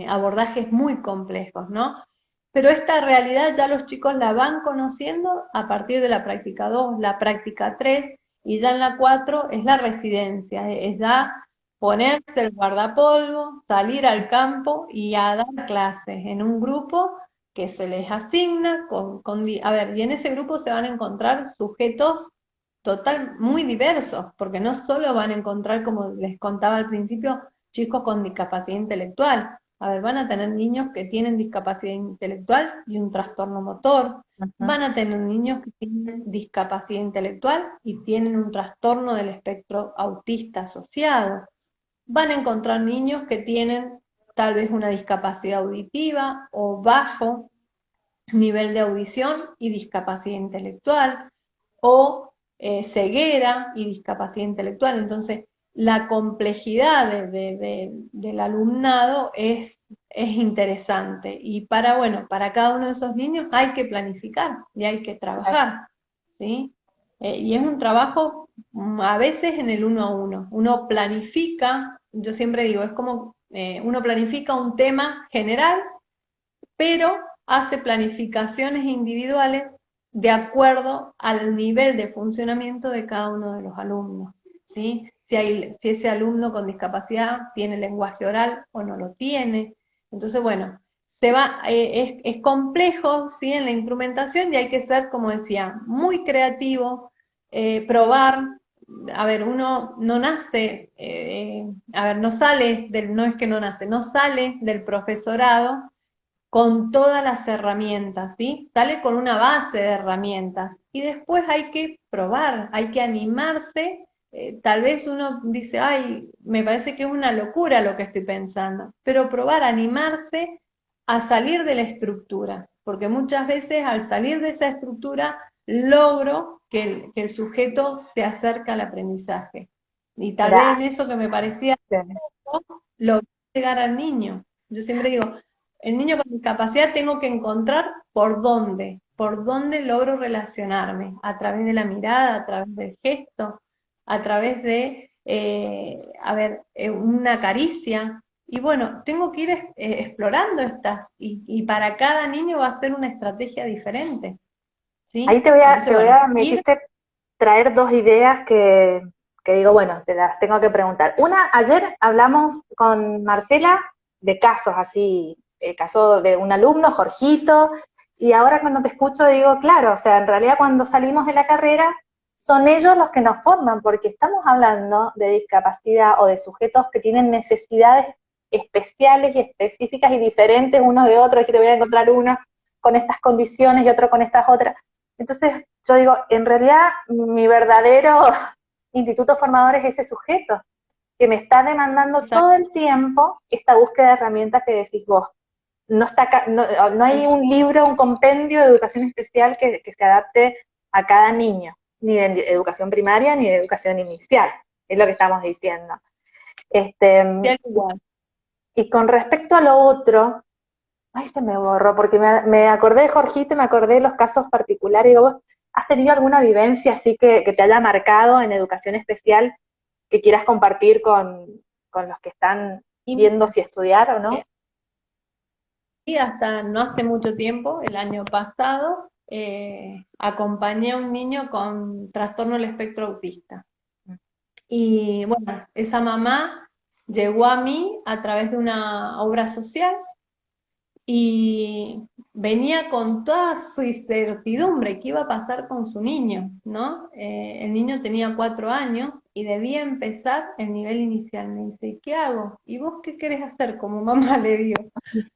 abordajes muy complejos, ¿no? Pero esta realidad ya los chicos la van conociendo a partir de la práctica 2, la práctica 3, y ya en la 4 es la residencia, es ya ponerse el guardapolvo, salir al campo y a dar clases en un grupo que se les asigna a ver, y en ese grupo se van a encontrar sujetos muy diversos, porque no solo van a encontrar, como les contaba al principio, chicos con discapacidad intelectual. A ver, van a tener niños que tienen discapacidad intelectual y un trastorno motor, Ujú. van a tener niños que tienen discapacidad intelectual y tienen un trastorno del espectro autista asociado. Van a encontrar niños que tienen tal vez una discapacidad auditiva o bajo nivel de audición y discapacidad intelectual, o ceguera y discapacidad intelectual. Entonces, la complejidad del alumnado es interesante y bueno, para cada uno de esos niños hay que planificar y hay que trabajar, ¿sí? Y es un trabajo a veces en el uno a uno. Uno planifica, yo siempre digo, es como uno planifica un tema general, pero hace planificaciones individuales de acuerdo al nivel de funcionamiento de cada uno de los alumnos, ¿sí? Si ese alumno con discapacidad tiene lenguaje oral o no lo tiene. Entonces, bueno, es complejo, ¿sí? En la instrumentación y hay que ser, como decía, muy creativo, probar. A ver, uno no nace, a ver, no es que no nace, no sale del profesorado con todas las herramientas, ¿sí? Sale con una base de herramientas y después hay que probar, hay que animarse. Tal vez uno dice, ay, me parece que es una locura lo que estoy pensando, pero probar, animarse a salir de la estructura, porque muchas veces al salir de esa estructura logro que el sujeto se acerca al aprendizaje. Y tal vez Mira, en eso que me parecía lograr llegar al niño. Yo siempre digo, el niño con discapacidad tengo que encontrar por dónde logro relacionarme, a través de la mirada, a través del gesto, a través de, una caricia. Y bueno, tengo que ir explorando estas, y para cada niño va a ser una estrategia diferente, ahí ¿sí? Entonces, bueno, me ir, hiciste traer dos ideas que digo, bueno, te las tengo que preguntar. Una, ayer hablamos con Marcela de casos así, el caso de un alumno, Jorgito, y ahora cuando te escucho digo, claro, o sea, en realidad cuando salimos de la carrera son ellos los que nos forman, porque estamos hablando de discapacidad o de sujetos que tienen necesidades especiales y específicas y diferentes unos de otros, y que te voy a encontrar uno con estas condiciones y otro con estas otras. Entonces, yo digo, en realidad mi verdadero instituto formador es ese sujeto que me está demandando todo el tiempo esta búsqueda de herramientas que decís vos. No, está, no, no hay un libro, un compendio de educación especial que se adapte a cada niño, ni de educación primaria ni de educación inicial, es lo que estamos diciendo. Este, igual. y con respecto a lo otro, ay, se me borró, porque me acordé de Jorgito y me acordé de los casos particulares. Digo, ¿vos has tenido alguna vivencia así que te haya marcado en educación especial que quieras compartir con los que están Y viendo si estudiar o no? Y hasta no hace mucho tiempo, el año pasado, acompañé a un niño con trastorno del espectro autista. Y bueno, esa mamá llegó a mí a través de una obra social y venía con toda su incertidumbre, qué iba a pasar con su niño, ¿no? El niño tenía 4 años y debía empezar el nivel inicial. Me dice, ¿qué hago? ¿Y vos qué querés hacer? Como mamá le digo.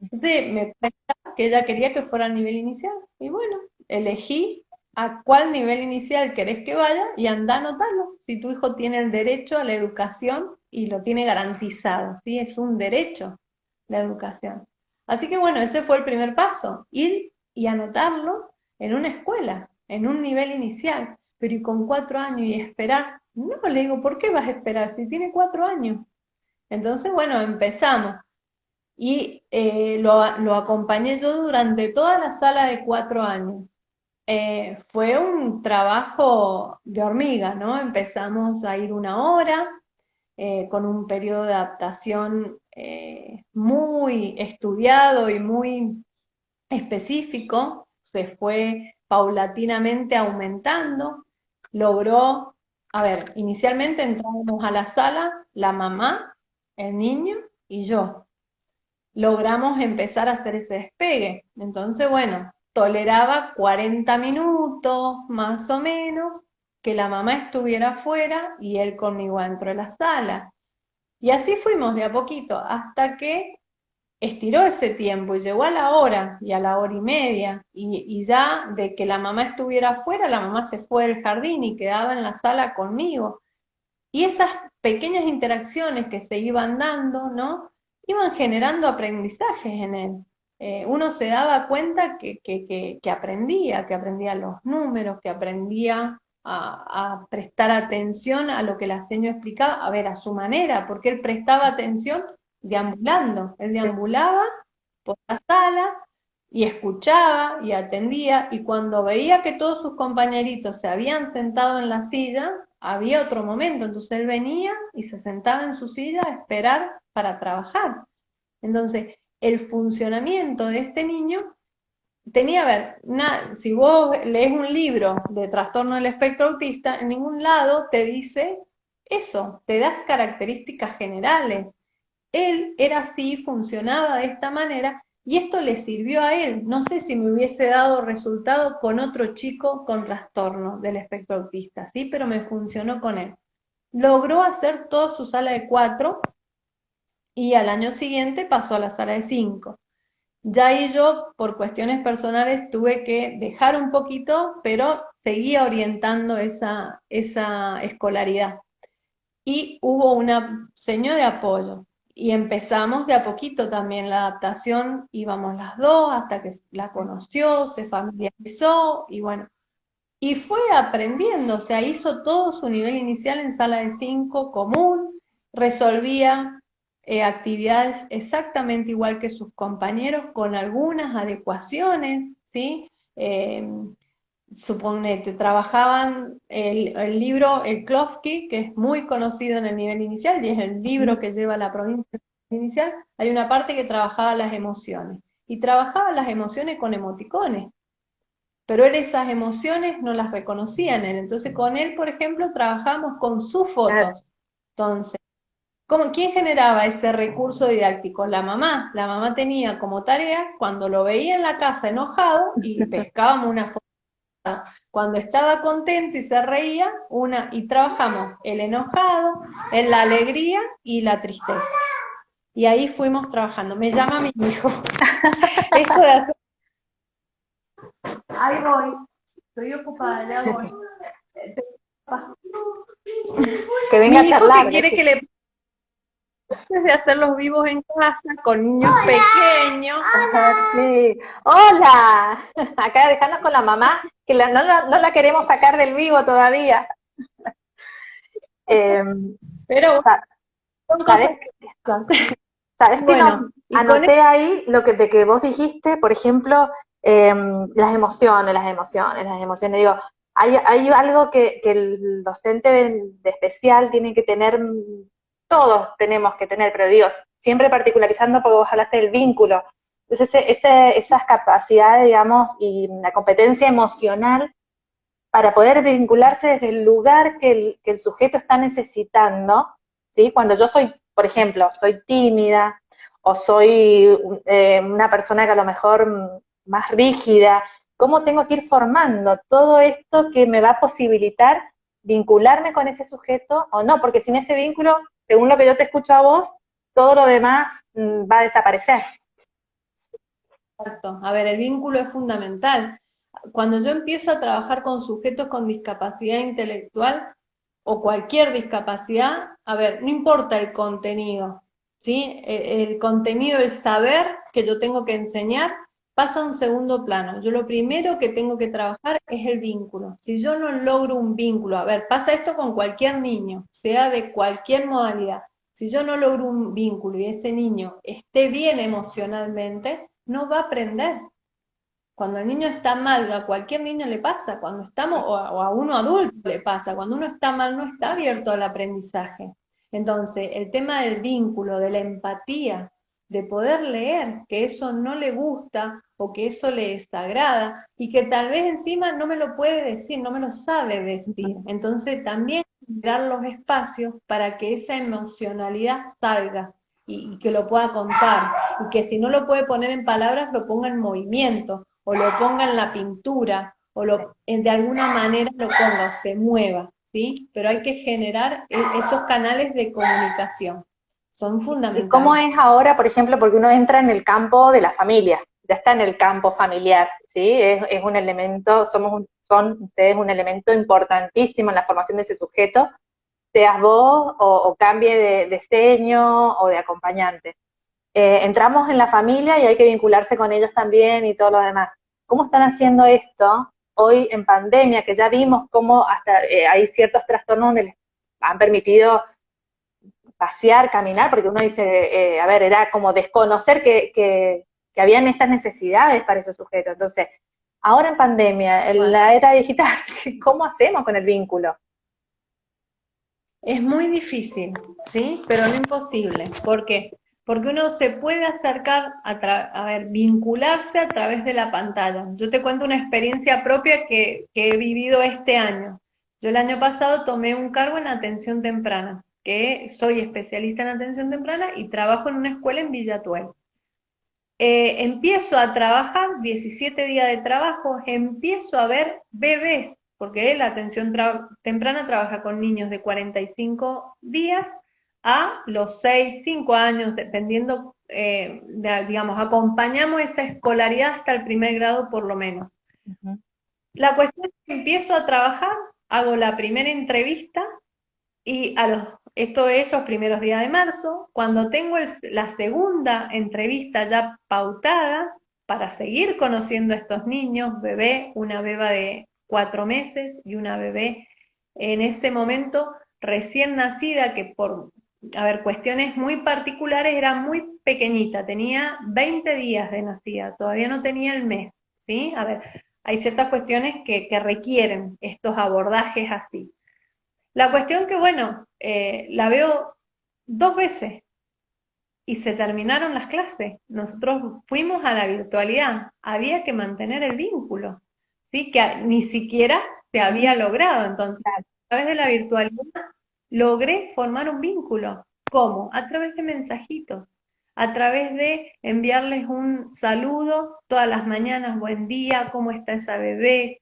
Entonces me cuenta que ella quería que fuera a nivel inicial. Y bueno, elegí a cuál nivel inicial querés que vaya y anda a anotarlo. Si tu hijo tiene el derecho a la educación y lo tiene garantizado, ¿sí? Es un derecho la educación. Así que bueno, ese fue el primer paso, ir y anotarlo en una escuela, en un nivel inicial, pero y con 4 años y esperar. No, le digo, ¿por qué vas a esperar si tiene 4 años? Entonces, bueno, empezamos y lo acompañé yo durante toda la sala de 4 años. Fue un trabajo de hormiga, ¿no? Empezamos a ir una hora, con un periodo de adaptación muy estudiado y muy específico, se fue paulatinamente aumentando, logró A ver, inicialmente entrábamos a la sala, la mamá, el niño y yo. Logramos empezar a hacer ese despegue. Entonces, bueno, toleraba 40 minutos más o menos que la mamá estuviera afuera y él conmigo dentro de la sala. Y así fuimos de a poquito hasta que estiró ese tiempo y llegó a la hora y a la hora y media. Y ya de que la mamá estuviera afuera, la mamá se fue al jardín y quedaba en la sala conmigo. Y esas pequeñas interacciones que se iban dando, ¿no? Iban generando aprendizajes en él. Uno se daba cuenta que aprendía los números, que aprendía a prestar atención a lo que la seño explicaba, a ver, a su manera, porque él prestaba atención deambulando. Él deambulaba por la sala y escuchaba y atendía, y cuando veía que todos sus compañeritos se habían sentado en la silla, había otro momento, entonces él venía y se sentaba en su silla a esperar para trabajar. Entonces, el funcionamiento de este niño tenía, a ver, si vos lees un libro de trastorno del espectro autista, en ningún lado te dice eso, te das características generales. Él era así, funcionaba de esta manera, y esto le sirvió a él. No sé si me hubiese dado resultado con otro chico con trastorno del espectro autista, ¿sí? Pero me funcionó con él. Logró hacer toda su sala de 4 y al año siguiente pasó a la sala de 5. Ya ahí yo, por cuestiones personales, tuve que dejar un poquito, pero seguía orientando esa escolaridad. Y hubo una seño de apoyo. Y empezamos de a poquito también la adaptación, íbamos las dos hasta que la conoció, se familiarizó y bueno, y fue aprendiendo, o sea, hizo todo su nivel inicial en sala de 5 común, resolvía actividades exactamente igual que sus compañeros con algunas adecuaciones, ¿sí? Suponete, trabajaban el libro, el Klofki, que es muy conocido en el nivel inicial y es el libro que lleva la provincia inicial. Hay una parte que trabajaba las emociones y trabajaba las emociones con emoticones, pero él esas emociones no las reconocía en él. Entonces con él, por ejemplo, trabajamos con sus Claro. fotos. Entonces, ¿quién generaba ese recurso didáctico? La mamá. La mamá tenía como tarea, cuando lo veía en la casa enojado, y pescábamos una foto. Cuando estaba contento y se reía, y trabajamos el enojado, en la alegría y la tristeza. Y ahí fuimos trabajando. Me llama mi hijo. Esto de hacer... Ahí voy. Estoy ocupada, ya voy. Que venga Mi a hijo que charlar, quiere que le de hacer los vivos en casa con niños pequeños. sí. Hola, acá dejando con la mamá, que no la queremos sacar del vivo todavía. Eh, Pero sa- son ¿Sabes, cosas que pasan. sabes que Bueno, y con anoté ahí lo que, de que vos dijiste, por ejemplo, las emociones, las emociones, las emociones? Digo, hay algo que el docente de especial tiene que tener, todos tenemos que tener, pero digo, siempre particularizando porque vos hablaste del vínculo. Entonces, esas capacidades, digamos, y la competencia emocional para poder vincularse desde el lugar que el sujeto está necesitando, ¿sí? Cuando yo soy, por ejemplo, soy tímida o soy una persona que a lo mejor más rígida, ¿cómo tengo que ir formando todo esto que me va a posibilitar vincularme con ese sujeto o no? Porque sin ese vínculo, según lo que yo te escucho a vos, todo lo demás va a desaparecer. Exacto. A ver, el vínculo es fundamental. Cuando yo empiezo a trabajar con sujetos con discapacidad intelectual o cualquier discapacidad, a ver, no importa el contenido, ¿sí? El contenido, el saber que yo tengo que enseñar, pasa a un segundo plano. Yo lo primero que tengo que trabajar es el vínculo. Si yo no logro un vínculo, a ver, pasa esto con cualquier niño, sea de cualquier modalidad. Si yo no logro un vínculo y ese niño esté bien emocionalmente, no va a aprender. Cuando el niño está mal, a cualquier niño le pasa, cuando estamos, o a uno adulto le pasa, cuando uno está mal no está abierto al aprendizaje. Entonces, el tema del vínculo, de la empatía, de poder leer que eso no le gusta o que eso le desagrada y que tal vez encima no me lo puede decir, no me lo sabe decir. Entonces, también generar los espacios para que esa emocionalidad salga y que lo pueda contar, y que si no lo puede poner en palabras, lo ponga en movimiento, o lo ponga en la pintura, o de alguna manera lo ponga, o se mueva, ¿sí? Pero hay que generar esos canales de comunicación, son ¿Y cómo fundamentales. es ahora, por ejemplo, porque uno entra en el campo de la familia, ya está en el campo familiar, ¿sí? Es un elemento, son ustedes un elemento importantísimo en la formación de ese sujeto, seas vos o cambie de seño o de acompañante. Entramos en la familia y hay que vincularse con ellos también y todo lo demás. ¿Cómo están haciendo esto hoy en pandemia, que ya vimos cómo hasta hay ciertos trastornos donde les han permitido pasear, caminar, porque uno dice, a ver, era como desconocer que habían estas necesidades para esos sujetos. Entonces, ahora en pandemia, en Bueno, la era digital, ¿cómo hacemos con el vínculo? es muy difícil, ¿sí? Pero no imposible. ¿Por qué? Porque uno se puede acercar a ver, vincularse a través de la pantalla. Yo te cuento una experiencia propia que he vivido este año. Yo el año pasado tomé un cargo en atención temprana, que soy especialista en atención temprana y trabajo en una escuela en Villatuel. Empiezo a trabajar, 17 días de trabajo, empiezo a ver bebés, porque la atención temprana trabaja con niños de 45 días a los 6, 5 años, dependiendo, digamos, acompañamos esa escolaridad hasta el primer grado por lo menos. Uh -huh. La cuestión es que empiezo a trabajar, hago la primera entrevista y esto es los primeros días de marzo, cuando tengo la segunda entrevista ya pautada para seguir conociendo a estos niños, bebé, una beba de 4 meses y una bebé en ese momento recién nacida, que por, a ver, cuestiones muy particulares era muy pequeñita, tenía 20 días de nacida, todavía no tenía el mes, ¿sí? A ver, hay ciertas cuestiones que requieren estos abordajes así. La cuestión que, bueno, la veo 2 veces y se terminaron las clases. Nosotros fuimos a la virtualidad, había que mantener el vínculo, ¿sí? Que ni siquiera se había logrado. Entonces, a través de la virtualidad logré formar un vínculo. ¿Cómo? A través de mensajitos, a través de enviarles un saludo todas las mañanas, buen día, cómo está esa bebé,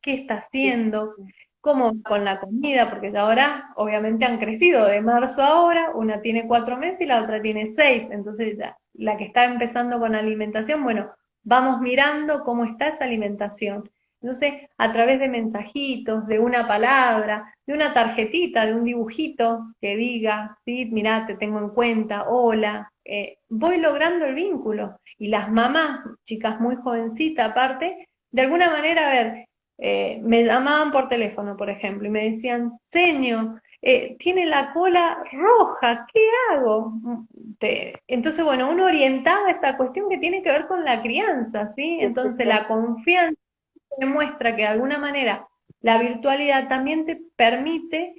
qué está haciendo, cómo con la comida, porque ahora obviamente han crecido de marzo a ahora, una tiene 4 meses y la otra tiene 6, entonces la que está empezando con alimentación, bueno, vamos mirando cómo está esa alimentación. Entonces, a través de mensajitos, de una palabra, de una tarjetita, de un dibujito que diga, sí, mirá, te tengo en cuenta, hola, voy logrando el vínculo. Y las mamás, chicas muy jovencitas aparte, de alguna manera, a ver, me llamaban por teléfono, por ejemplo, y me decían, señor, tiene la cola roja, ¿qué hago? Entonces, bueno, uno orientaba esa cuestión que tiene que ver con la crianza, ¿sí? Sí, sí, Entonces, sí. la confianza demuestra que de alguna manera la virtualidad también te permite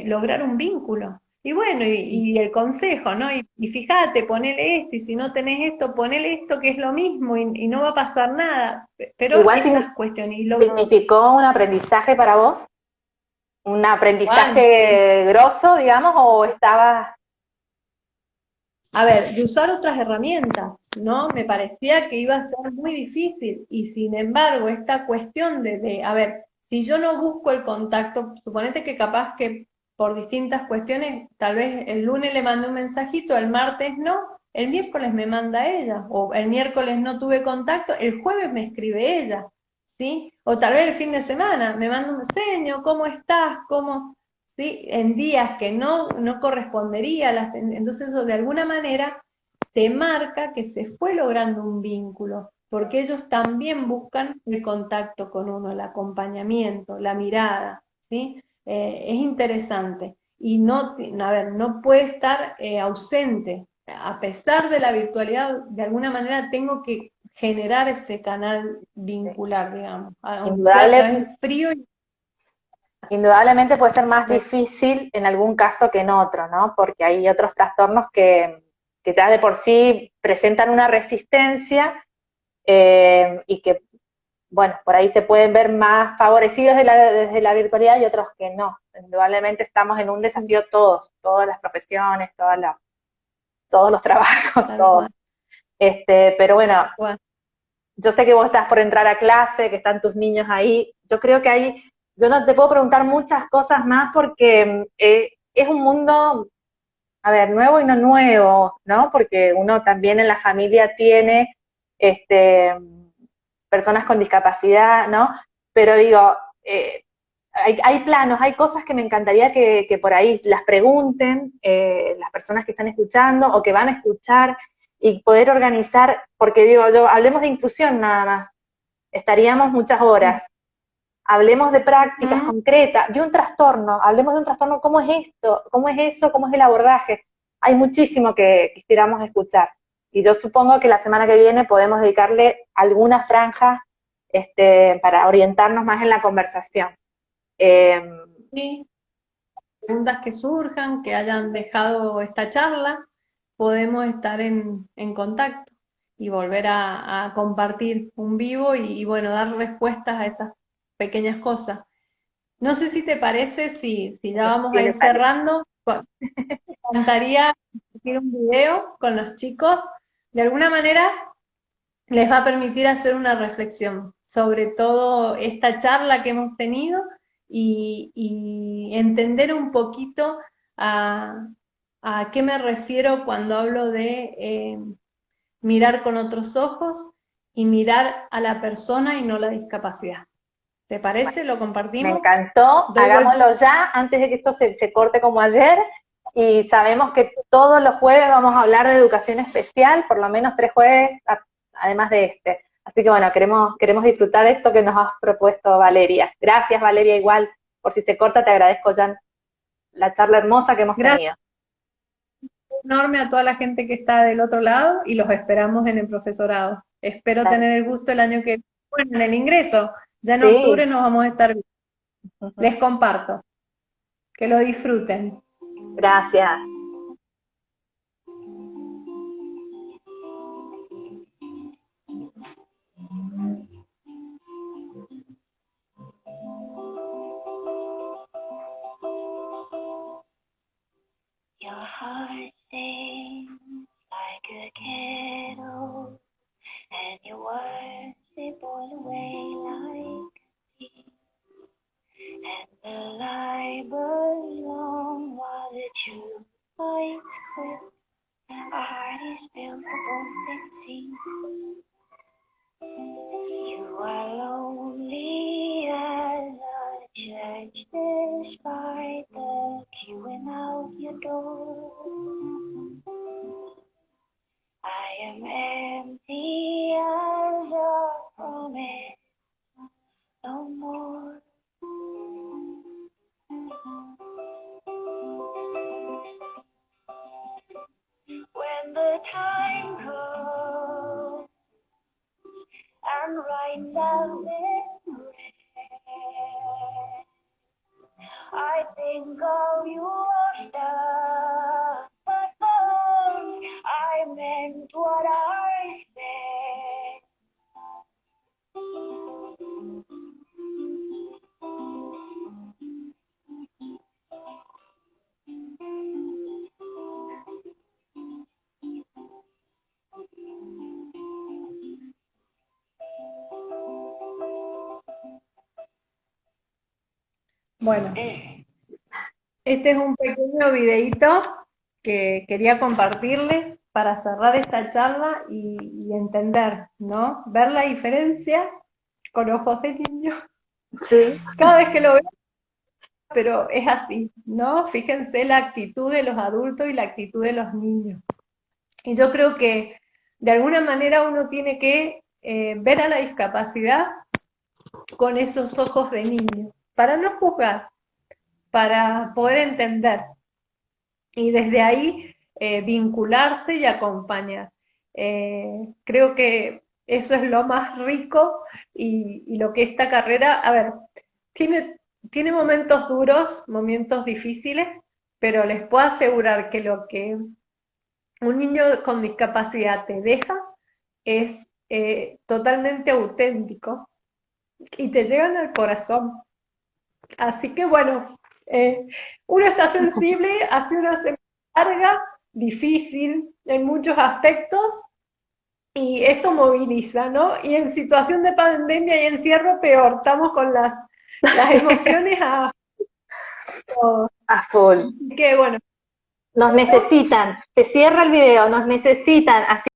lograr un vínculo. Y bueno, y el consejo, ¿no? Y fíjate, ponele esto, y si no tenés esto, ponele esto que es lo mismo y no va a pasar nada. Pero Igual esas cuestiones, y lo significó un aprendizaje para vos, un igual, sí. aprendizaje grosso, digamos, o estabas... A ver, de usar otras herramientas, ¿no? Me parecía que iba a ser muy difícil y sin embargo esta cuestión a ver, si yo no busco el contacto, suponete que capaz que por distintas cuestiones, tal vez el lunes le mandé un mensajito, el martes no, el miércoles me manda ella, o el miércoles no tuve contacto, el jueves me escribe ella, ¿sí? O tal vez el fin de semana me manda un seño, ¿cómo estás? ¿Cómo? ¿Sí? En días que no correspondería, entonces eso de alguna manera te marca que se fue logrando un vínculo, porque ellos también buscan el contacto con uno, el acompañamiento, la mirada, ¿sí? Es interesante y a ver, no puede estar ausente, a pesar de la virtualidad, de alguna manera tengo que generar ese canal vincular, digamos, aunque sea a Indudable, través del frío y indudablemente puede ser más difícil en algún caso que en otro, ¿no? Porque hay otros trastornos que ya de por sí presentan una resistencia y que, bueno, por ahí se pueden ver más favorecidos desde la virtualidad y otros que no. indudablemente estamos en un desafío todos, todas las profesiones, todos los trabajos, Tal todos. cual, Pero bueno, tal cual. yo sé que vos estás por entrar a clase, que están tus niños ahí. Yo creo que yo no te puedo preguntar muchas cosas más porque es un mundo, a ver, nuevo y no nuevo, ¿no? Porque uno también en la familia tiene este, personas con discapacidad, ¿no? Pero digo, hay planos, hay cosas que me encantaría que por ahí las pregunten las personas que están escuchando o que van a escuchar y poder organizar, porque digo, hablemos de inclusión nada más, estaríamos muchas horas. Hablemos de prácticas Ujú. concretas, de un trastorno, hablemos de un trastorno, ¿cómo es esto? ¿Cómo es eso? ¿Cómo es el abordaje? Hay muchísimo que quisiéramos escuchar. Y yo supongo que la semana que viene podemos dedicarle alguna franja para orientarnos más en la conversación. Eh, Sí, preguntas que surjan, que hayan dejado esta charla, podemos estar en contacto y volver a compartir un vivo y, bueno, dar respuestas a esas pequeñas cosas. No sé si te parece, si ya vamos ¿Qué a ir le parece? cerrando, me encantaría hacer un video con los chicos. De alguna manera les va a permitir hacer una reflexión sobre todo esta charla que hemos tenido y entender un poquito a, a qué me refiero cuando hablo de mirar con otros ojos y mirar a la persona y no la discapacidad. ¿Te parece? ¿Lo Me compartimos? encantó, Doy vuelta. hagámoslo ya antes de que esto se corte como ayer. Y sabemos que todos los jueves vamos a hablar de educación especial, por lo menos 3 jueves, además de este. Así que bueno, queremos disfrutar de esto que nos has propuesto Valeria. Gracias Valeria, igual, por si se corta te agradezco ya la charla hermosa que hemos Gracias tenido. enorme a toda la gente que está del otro lado y los esperamos en el profesorado. Espero tener el gusto el año que viene, bueno, en el ingreso. Ya en octubre Sí, nos vamos a estar viendo. Les comparto. Que lo disfruten. gracias. Your heart sings like a kettle, and your words they boil away like tea. And the lie burns long while the truth bites quick. Our heart is built for both it seems. You are lonely as a church despite the queuing out your door. I am empty as a promise, no more. When the time comes and rights have been read, I think of you often, but once I meant what I said. Bueno, este es un pequeño videíto que quería compartirles para cerrar esta charla y entender, ¿no? Ver la diferencia con ojos de niño. Sí, Cada vez que lo veo, pero es así, ¿no? Fíjense la actitud de los adultos y la actitud de los niños. Y yo creo que de alguna manera uno tiene que ver a la discapacidad con esos ojos de niño, para no juzgar, para poder entender y desde ahí vincularse y acompañar. Creo que eso es lo más rico y lo que esta carrera, a ver, tiene momentos duros, momentos difíciles, pero les puedo asegurar que lo que un niño con discapacidad te deja es totalmente auténtico y te llegan al corazón. Así que bueno, Uno está sensible hace una semana larga, difícil en muchos aspectos, y esto moviliza, ¿no? Y en situación de pandemia y encierro, peor, estamos con las emociones a... A full. Que bueno. Nos necesitan. Se cierra el video, nos necesitan. Así